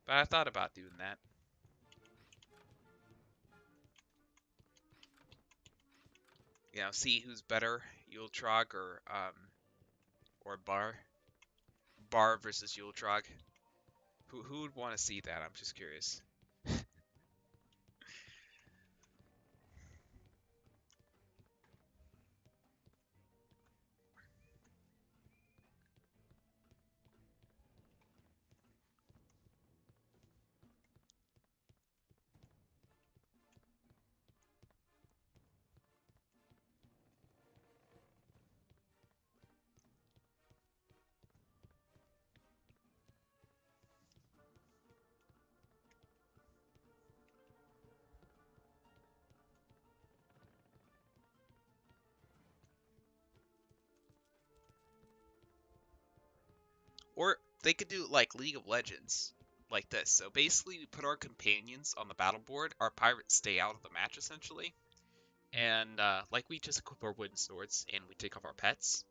But I thought about doing that. You know, see who's better, Yultrog or Bar. Bar versus Yultrog. Who would want to see that? I'm just curious. Or they could do like League of Legends, like this. So basically, we put our companions on the battle board. Our pirates stay out of the match essentially, and like we just equip our wooden swords and we take off our pets,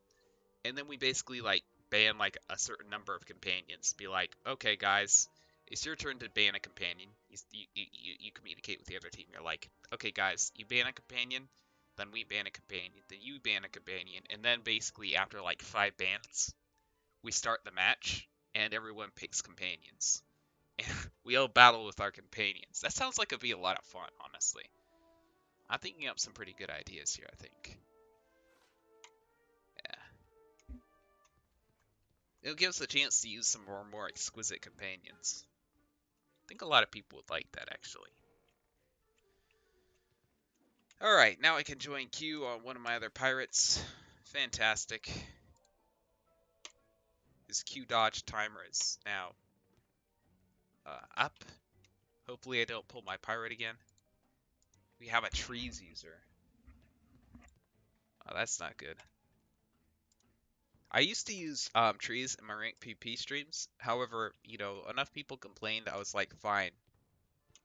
and then we basically like ban like a certain number of companions. Be like, okay, guys, it's your turn to ban a companion. You communicate with the other team. You're like, okay, guys, you ban a companion, then we ban a companion, then you ban a companion, and then basically after like 5 bans, we start the match, and everyone picks companions. And we all battle with our companions. That sounds like it'd be a lot of fun, honestly. I'm thinking up some pretty good ideas here, I think. Yeah. It'll give us a chance to use some more exquisite companions. I think a lot of people would like that, actually. Alright, now I can join Q on one of my other pirates. Fantastic. His Q dodge timer is now up. Hopefully I don't pull my pirate again. We have a trees user. Oh, that's not good. I used to use trees in my rank PvP streams. However, you know, enough people complained. I was like, fine,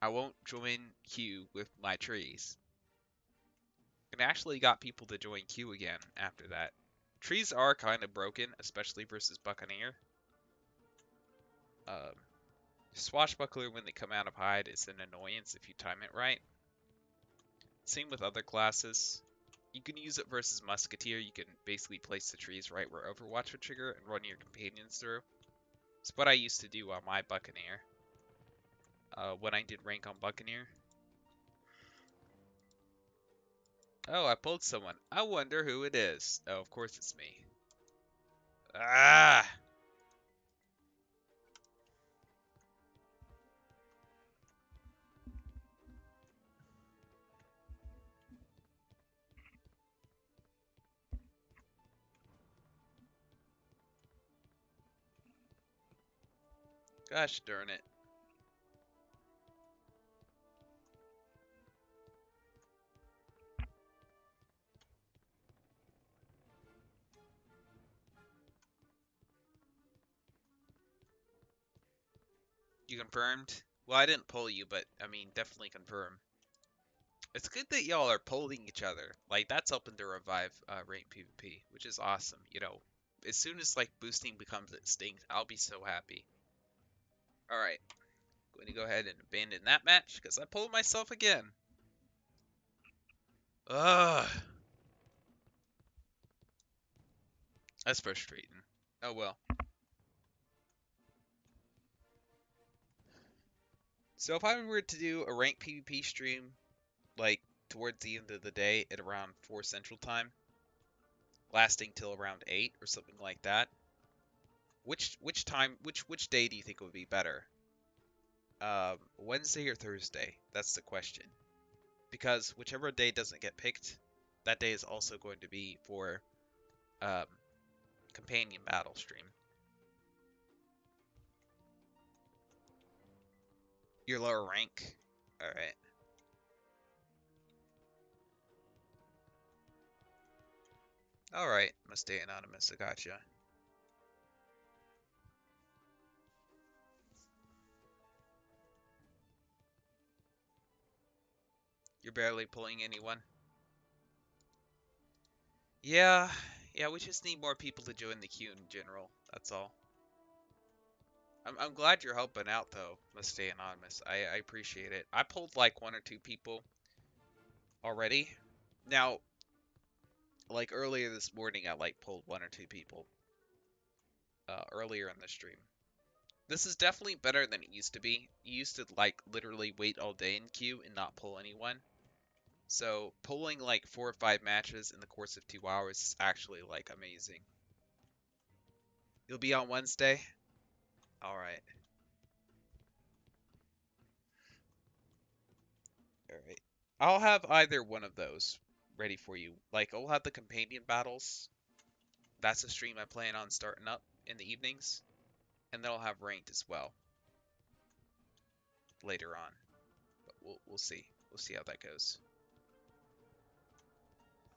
I won't join queue with my trees. And actually got people to join queue again after that. Trees are kind of broken, especially versus Buccaneer. Um, Swashbuckler, when they come out of hide, is an annoyance if you time it right. Same with other classes. You can use it versus Musketeer. You can basically place the trees right where Overwatch would trigger and run your companions through. It's what I used to do on my Buccaneer. When I did rank on Buccaneer. Oh, I pulled someone. I wonder who it is. Oh, of course it's me. Ah! Gosh darn it. You confirmed? Well, I didn't pull you, but I mean, definitely confirm. It's good that y'all are polling each other. Like, that's helping to revive rank PvP, which is awesome. You know, as soon as like boosting becomes extinct, I'll be so happy. Alright, going to go ahead and abandon that match because I pulled myself again. Ugh. That's frustrating. Oh well. So if I were to do a ranked PvP stream, like towards the end of the day at around 4 Central Time, lasting till around 8 or something like that, which day do you think would be better? Wednesday or Thursday? That's the question. Because whichever day doesn't get picked, that day is also going to be for um, companion battle stream. Your lower rank. All right. All right. Must stay anonymous. I gotcha. You're barely pulling anyone. Yeah. Yeah. We just need more people to join the queue in general. That's all. I'm glad you're helping out though. Must stay anonymous. I appreciate it. I pulled like 1 or 2 people already. Now, like earlier this morning, I like pulled 1 or 2 people earlier in the stream. This is definitely better than it used to be. You used to like literally wait all day in queue and not pull anyone. So pulling like 4 or 5 matches in the course of 2 hours is actually like amazing. You'll be on Wednesday? All right. All right. I'll have either one of those ready for you. Like I'll have the companion battles. That's a stream I plan on starting up in the evenings, and then I'll have ranked as well later on. But we'll see. We'll see how that goes.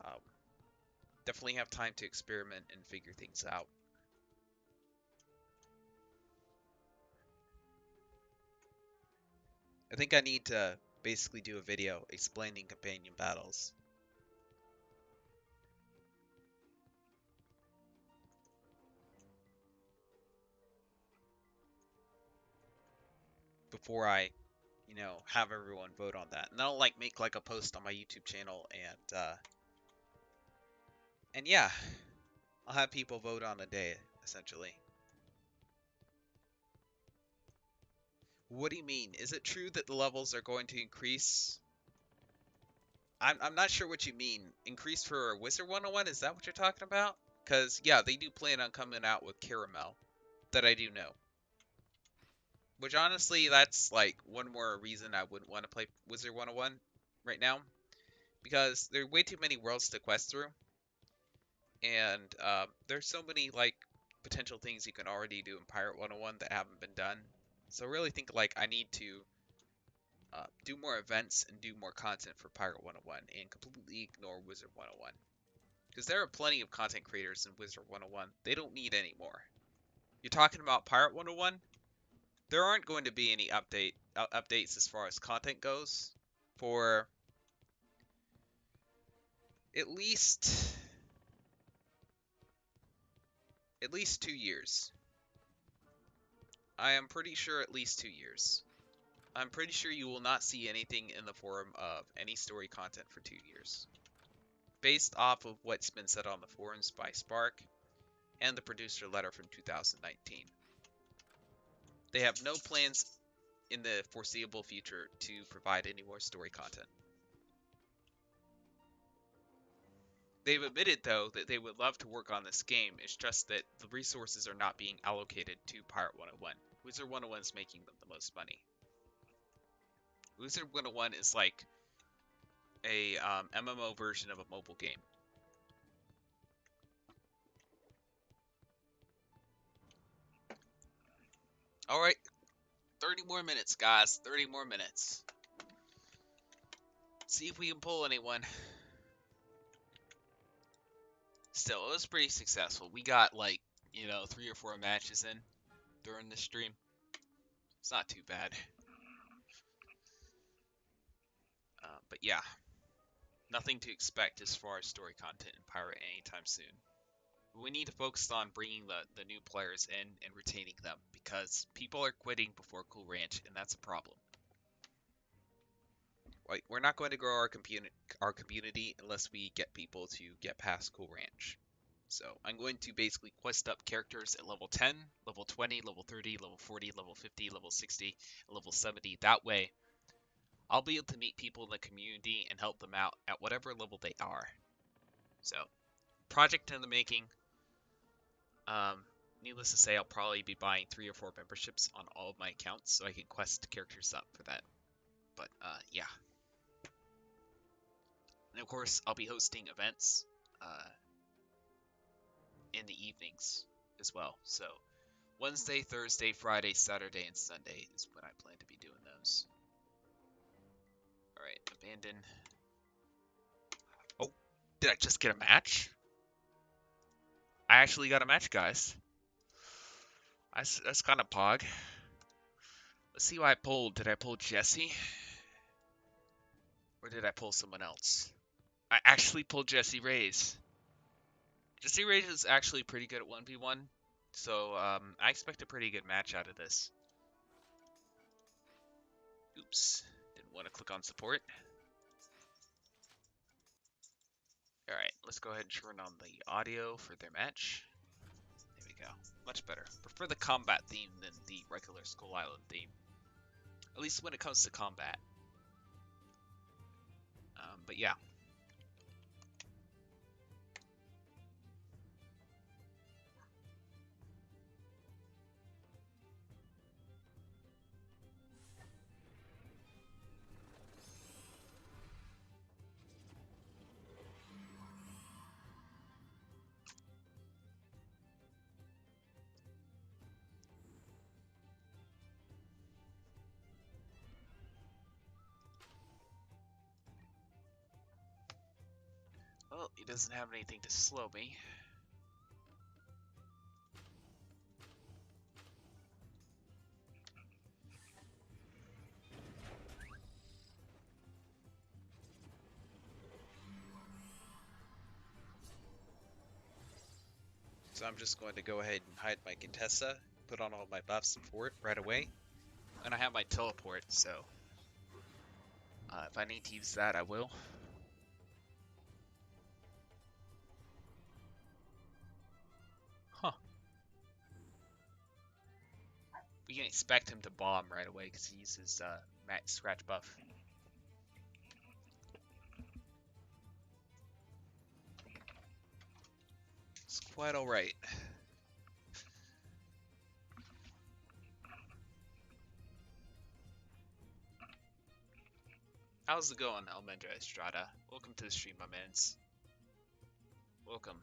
Um, Definitely have time to experiment and figure things out. I think I need to basically do a video explaining companion battles before I, have everyone vote on that. And then I'll like make like a post on my YouTube channel and yeah, I'll have people vote on a day essentially. What do you mean? Is it true that the levels are going to increase? I'm not sure what you mean. Increase for Wizard 101? Is that what you're talking about? Because, yeah, they do plan on coming out with Caramel. That I do know. Which, honestly, that's, like, one more reason I wouldn't want to play Wizard 101 right now. Because there are way too many worlds to quest through. And there's so many, like, potential things you can already do in Pirate 101 that haven't been done. So I really think, like, I need to do more events and do more content for Pirate 101 and completely ignore Wizard 101. Because there are plenty of content creators in Wizard 101. They don't need any more. You're talking about Pirate 101? There aren't going to be any updates as far as content goes for at least 2 years. I am pretty sure at least 2 years. I'm pretty sure you will not see anything in the form of any story content for 2 years. Based off of what's been said on the forums by Spark and the producer letter from 2019. They have no plans in the foreseeable future to provide any more story content. They've admitted, though, that they would love to work on this game. It's just that the resources are not being allocated to Pirate 101. Wizard 101 is making them the most money. Wizard 101 is like a MMO version of a mobile game. All right, 30 more minutes, guys. 30 more minutes. See if we can pull anyone. Still, it was pretty successful. We got like, 3 or 4 matches in during the stream. It's not too bad. But yeah, nothing to expect as far as story content in Pirate anytime soon. We need to focus on bringing the new players in and retaining them because people are quitting before Cool Ranch, and that's a problem. Like, we're not going to grow our community unless we get people to get past Cool Ranch. So I'm going to basically quest up characters at level 10, level 20, level 30, level 40, level 50, level 60, level 70. That way, I'll be able to meet people in the community and help them out at whatever level they are. So, project in the making. Um, Needless to say, I'll probably be buying 3 or 4 memberships on all of my accounts so I can quest characters up for that. But, yeah. And of course, I'll be hosting events in the evenings as well. So, Wednesday, Thursday, Friday, Saturday, and Sunday is when I plan to be doing those. Alright, abandon. Oh, did I just get a match? I actually got a match, guys. That's kind of pog. Let's see what I pulled. Did I pull Jesse? Or did I pull someone else? I actually pulled Jesse Reyes. Jesse Reyes is actually pretty good at 1v1. So, I expect a pretty good match out of this. Oops. Didn't want to click on support. Alright, let's go ahead and turn on the audio for their match. There we go. Much better. Prefer the combat theme than the regular Skull Island theme. At least when it comes to combat. But yeah. Well, he doesn't have anything to slow me. So I'm just going to go ahead and hide my Contessa, put on all my buffs and fort right away. And I have my teleport, so if I need to use that, I will. Huh. We can expect him to bomb right away because he uses max scratch buff. It's quite alright. How's it going, Almendra Estrada? Welcome to the stream, my mans. Welcome.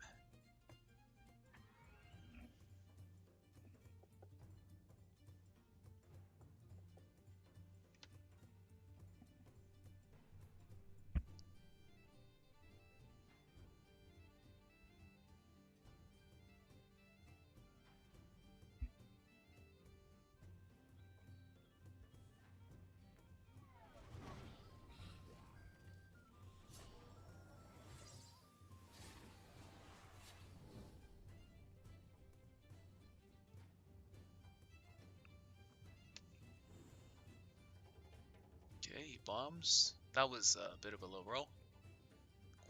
Okay, bombs. That was a bit of a low roll.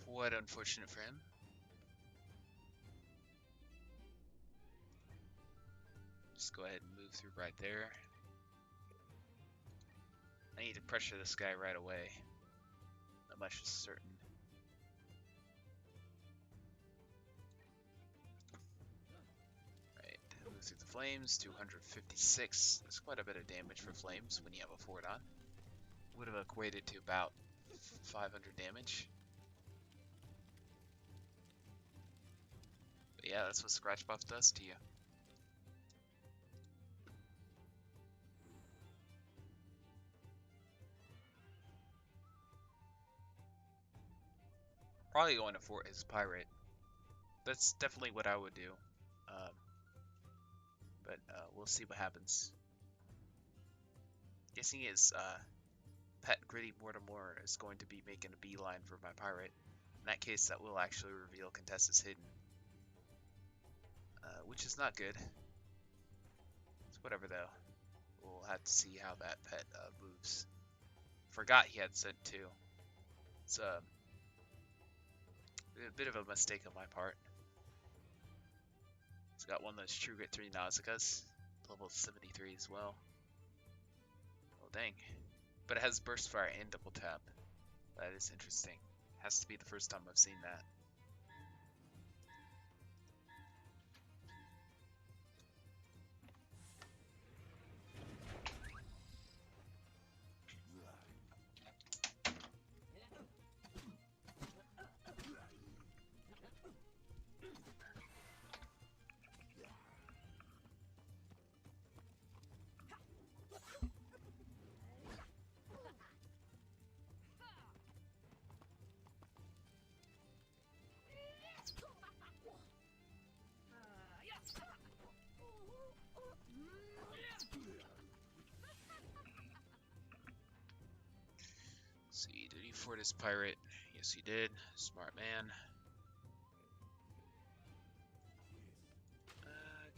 Quite unfortunate for him. Just go ahead and move through right there. I need to pressure this guy right away. That much is certain. Right, move through the flames. 256. That's quite a bit of damage for flames when you have a fort on. Would have equated to about 500 damage. But yeah, that's what scratch buff does to you. Probably going to fort his pirate. That's definitely what I would do. But we'll see what happens. Guessing his pet Gritty Mortimer is going to be making a beeline for my pirate. In that case, that will actually reveal Contessa's hidden. Which is not good. It's whatever though. We'll have to see how that pet moves. Forgot he had sent 2. It's a bit of a mistake on my part. It's got one of those True Grit 3 Nausicaas, level 73 as well. Oh dang. But it has Burst Fire and Double Tap. That is interesting. Has to be the first time I've seen that. See, did you for this pirate? Yes, you did. Smart man.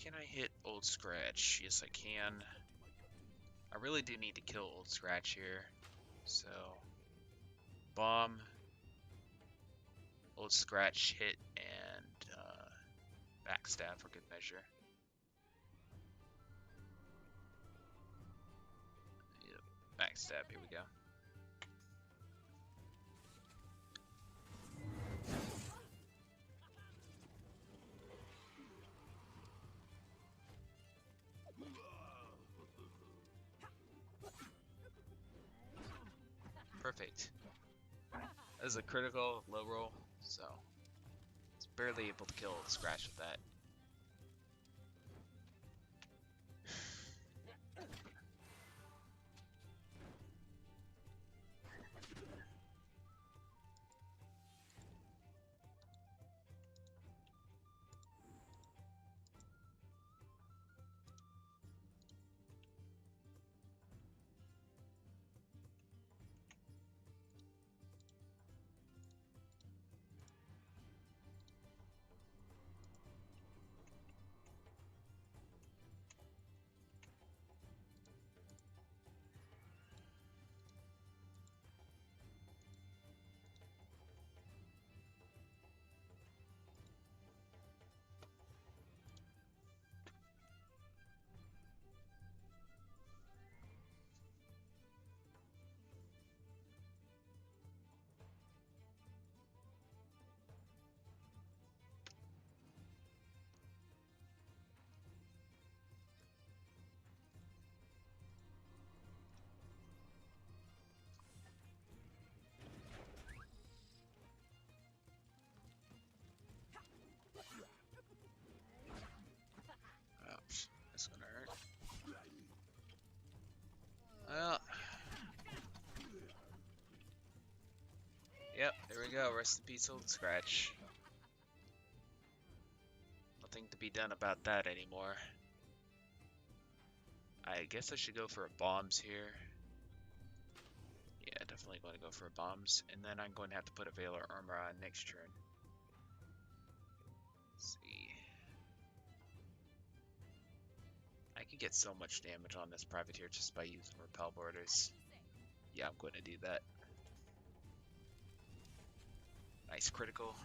Can I hit Old Scratch? Yes, I can. I really do need to kill Old Scratch here. So, bomb, Old Scratch hit, and backstab for good measure. Yep, backstab. Here we go. Perfect. That is a critical low roll, so it's barely able to kill Old Scratch with that. Ouch, that's gonna hurt. Well, yep, there we go. Rest in peace, Old Scratch. Nothing to be done about that anymore. I guess I should go for bombs here. Yeah, definitely going to go for bombs. And then I'm going to have to put a Veil or Armor on next turn. Let's see. I can get so much damage on this Privateer just by using Repel Borders. Yeah, I'm going to do that. Nice critical.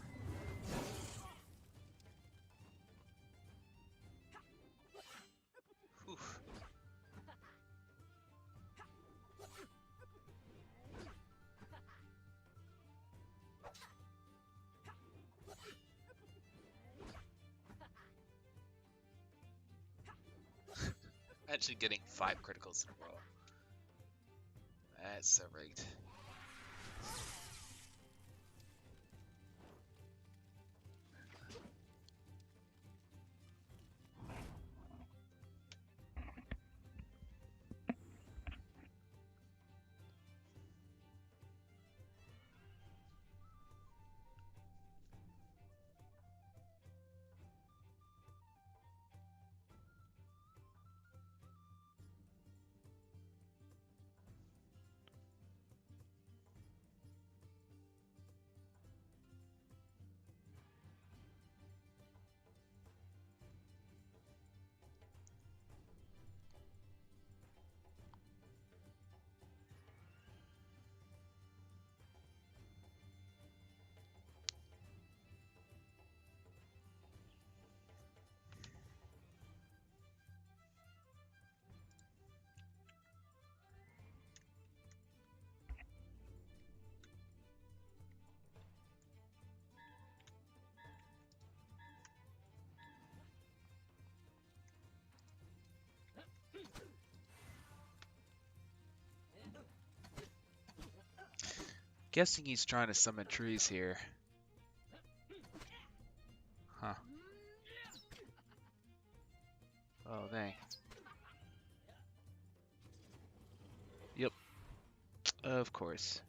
Whew. Actually getting 5 criticals in a row. That's so rigged. Guessing he's trying to summon trees here. Huh. Oh, dang. Yep. Of course.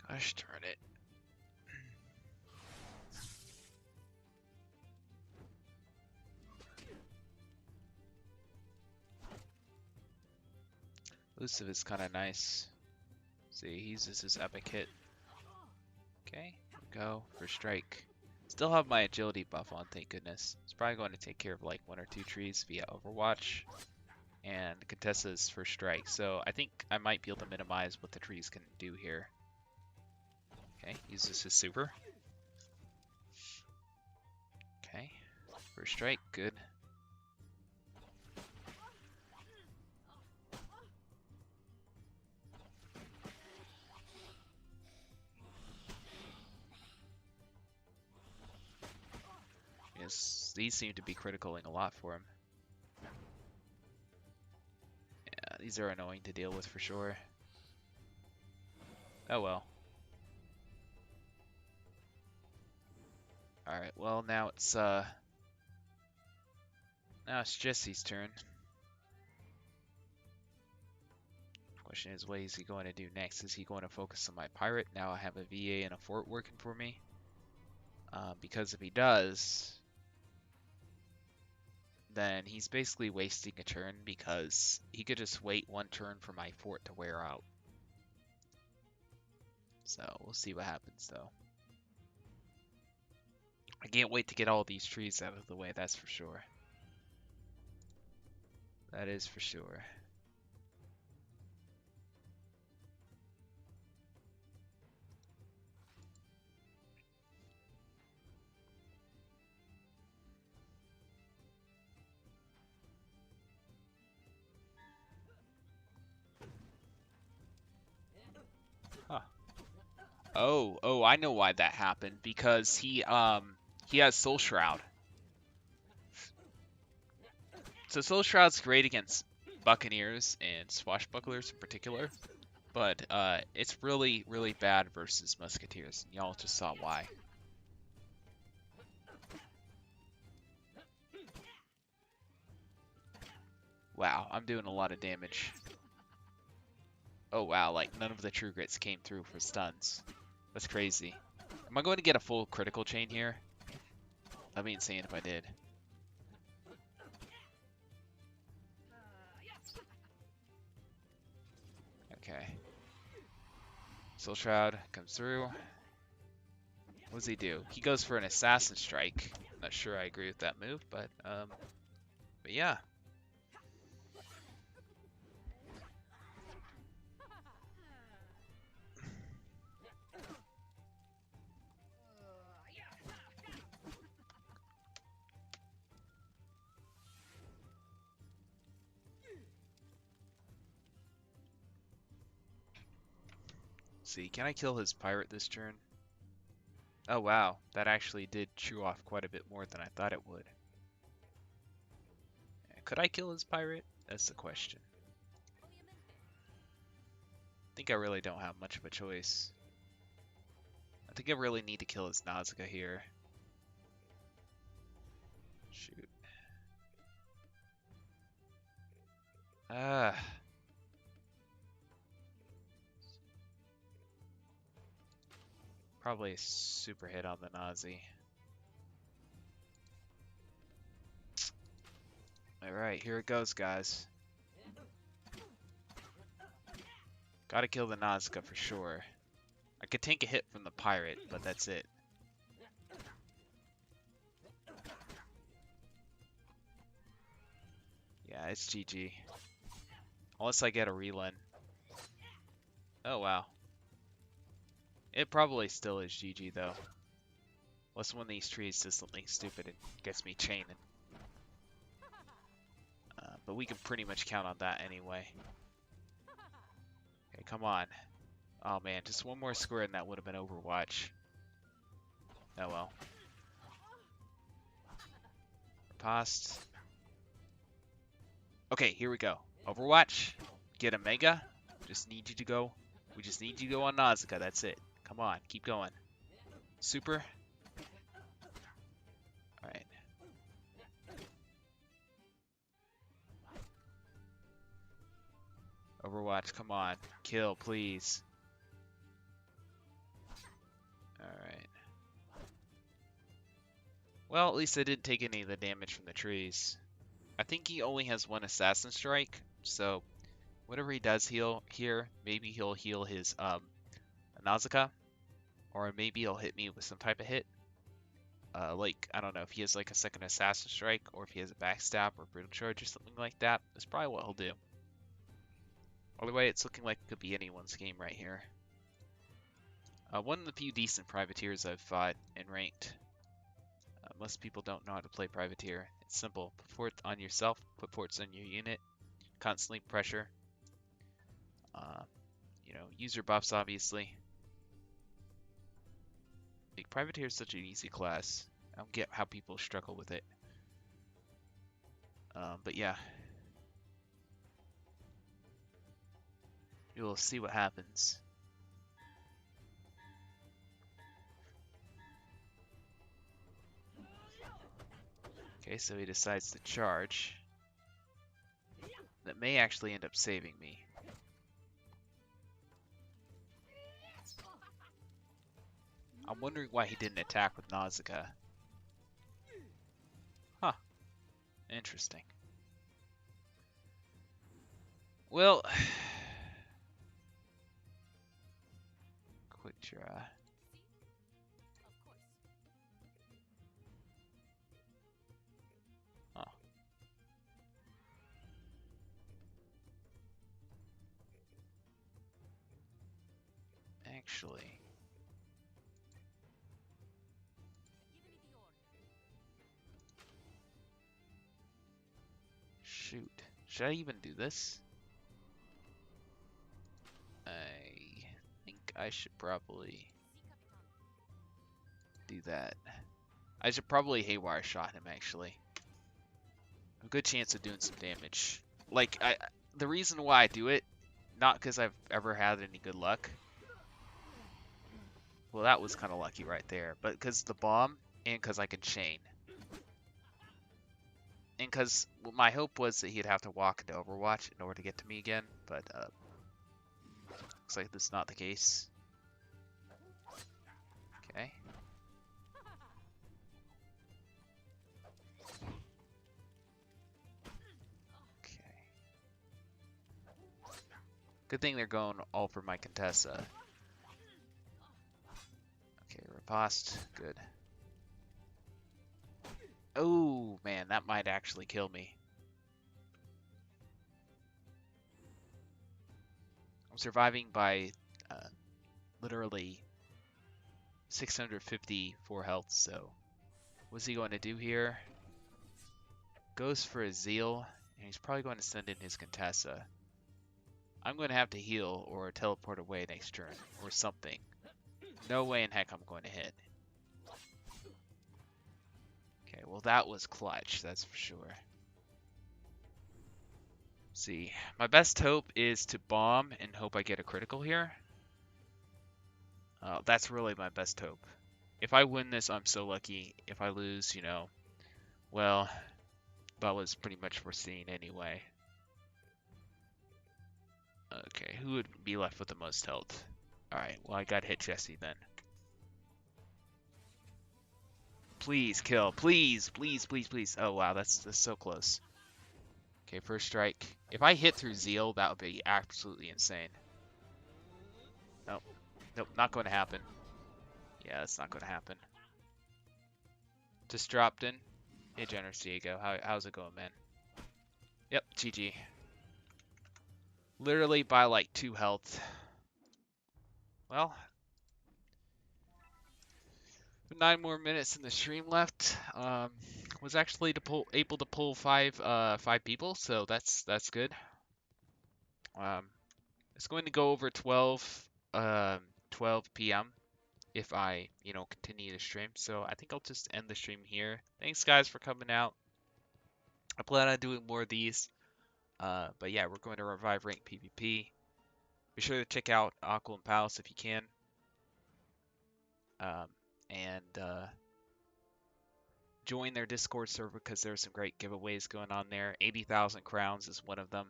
Gosh darn it. Elusive is kind of nice. See, he uses his epic hit. Okay, go for strike. Still have my agility buff on, thank goodness. It's probably going to take care of like 1 or 2 trees via Overwatch. And Contessa's for strike. So I think I might be able to minimize what the trees can do here. Okay, uses his super. Okay, first strike, good. Yes, these seem to be criticaling a lot for him. Yeah, these are annoying to deal with for sure. Oh well. Alright, well now it's Jesse's turn. Question is, what is he going to do next? Is he going to focus on my pirate? Now I have a VA and a fort working for me. Because if he does, then he's basically wasting a turn because he could just wait 1 turn for my fort to wear out. So we'll see what happens though. I can't wait to get all these trees out of the way, that's for sure. That is for sure. Huh. Oh, I know why that happened. Because he has Soul Shroud. So Soul Shroud's great against Buccaneers and Swashbucklers in particular. But it's really, really bad versus Musketeers. Y'all just saw why. Wow, I'm doing a lot of damage. Oh wow, like none of the True Grits came through for stuns. That's crazy. Am I going to get a full critical chain here? That'd be insane if I did. Okay. Soul Shroud comes through. What does he do? He goes for an Assassin Strike. Not sure I agree with that move, but yeah. See, can I kill his pirate this turn? Oh wow, that actually did chew off quite a bit more than I thought it would. Could I kill his pirate? That's the question. I think I really don't have much of a choice. I think I really need to kill his Nausicaa here. Shoot. Ah. Probably a super hit on the Nazi. Alright, here it goes, guys. Gotta kill the Nazca for sure. I could take a hit from the pirate, but that's it. Yeah, it's GG. Unless I get a relin. Oh, wow. It probably still is GG, though. Unless one of these trees does something stupid and gets me chaining. But we can pretty much count on that anyway. Okay, come on. Oh, man, just one more square and that would have been Overwatch. Oh, well. Riposte. Okay, here we go. Overwatch. Get a Mega. Just need you to go. We just need you to go on Nausicaa. That's it. Come on, keep going. Super. Alright. Overwatch, come on. Kill, please. Alright. Well, at least I didn't take any of the damage from the trees. I think he only has one Assassin Strike, so whatever he does heal here, maybe he'll heal his Nausicaa, or maybe he'll hit me with some type of hit. Like, I don't know, if he has like a second Assassin Strike, or if he has a Backstab or Brutal Charge or something like that. That's probably what he'll do. Either way, it's looking like it could be anyone's game right here. One of the few decent Privateers I've fought and ranked. Most people don't know how to play Privateer. It's simple. Put forts on yourself, put forts on your unit, constantly pressure. You know, use your buffs, obviously. Like, Privateer is such an easy class. I don't get how people struggle with it. But yeah. You'll see what happens. Okay, so he decides to charge. That may actually end up saving me. I'm wondering why he didn't attack with Nausicaa. Huh. Interesting. Well, quick draw. Huh. Actually. Shoot. Should I even do this? I think I should probably do that. I should probably Haywire shot him, actually. A good chance of doing some damage. Like, the reason why I do it, not because I've ever had any good luck. Well, that was kind of lucky right there. But because the bomb, and because I can chain. And because my hope was that he'd have to walk into Overwatch in order to get to me again. But, looks like that's not the case. Okay. Okay. Good thing they're going all for my Contessa. Okay, riposte. Good. Oh, man, that might actually kill me. I'm surviving by literally 654 health, so what's he going to do here? Goes for a Zeal, and he's probably going to send in his Contessa. I'm going to have to heal or teleport away next turn, or something. No way in heck I'm going to hit. Okay, well that was clutch, that's for sure. Let's see, my best hope is to bomb and hope I get a critical here. That's really my best hope. If I win this, I'm so lucky. If I lose, you know, well, that was pretty much foreseen anyway. Okay, who would be left with the most health? Alright, well I gotta hit Jesse then. Please kill, please, please, please, please. Oh wow, that's so close. Okay, first strike. If I hit through Zeal, that would be absolutely insane. Nope. Nope, not going to happen. Yeah, that's not going to happen. Just dropped in. Hey, Generous Diego. How's it going, man? Yep, GG. Literally by like 2 health. Well, 9 more minutes in the stream left. Was actually able to pull five people, so that's good. It's going to go over 12 p.m. if I continue to stream. So I think I'll just end the stream here. Thanks guys for coming out. I plan on doing more of these. But yeah, we're going to revive rank PvP. Be sure to check out Aquilian Palace if you can. And join their Discord server because there's some great giveaways going on there. 80,000 crowns is one of them.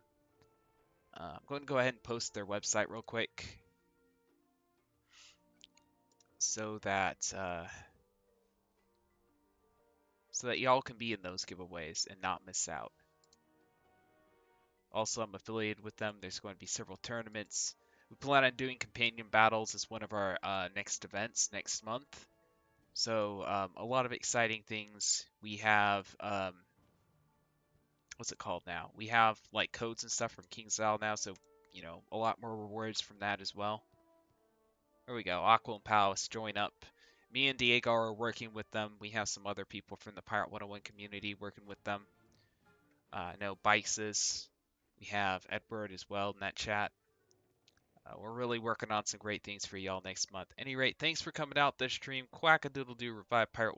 I'm going to go ahead and post their website real quick so that y'all can be in those giveaways and not miss out. Also, I'm affiliated with them. There's going to be several tournaments. We plan on doing companion battles as one of our next events next month. So a lot of exciting things. We have what's it called now? We have like codes and stuff from KingsIsle now, so a lot more rewards from that as well. There we go. Aquilian Palace, join up. Me and Diego are working with them. We have some other people from the Pirate101 community working with them. I know Bikes. We have Edward as well in that chat. We're really working on some great things for y'all next month. At any rate, thanks for coming out this stream. Quack-a-doodle-doo, revive Pirate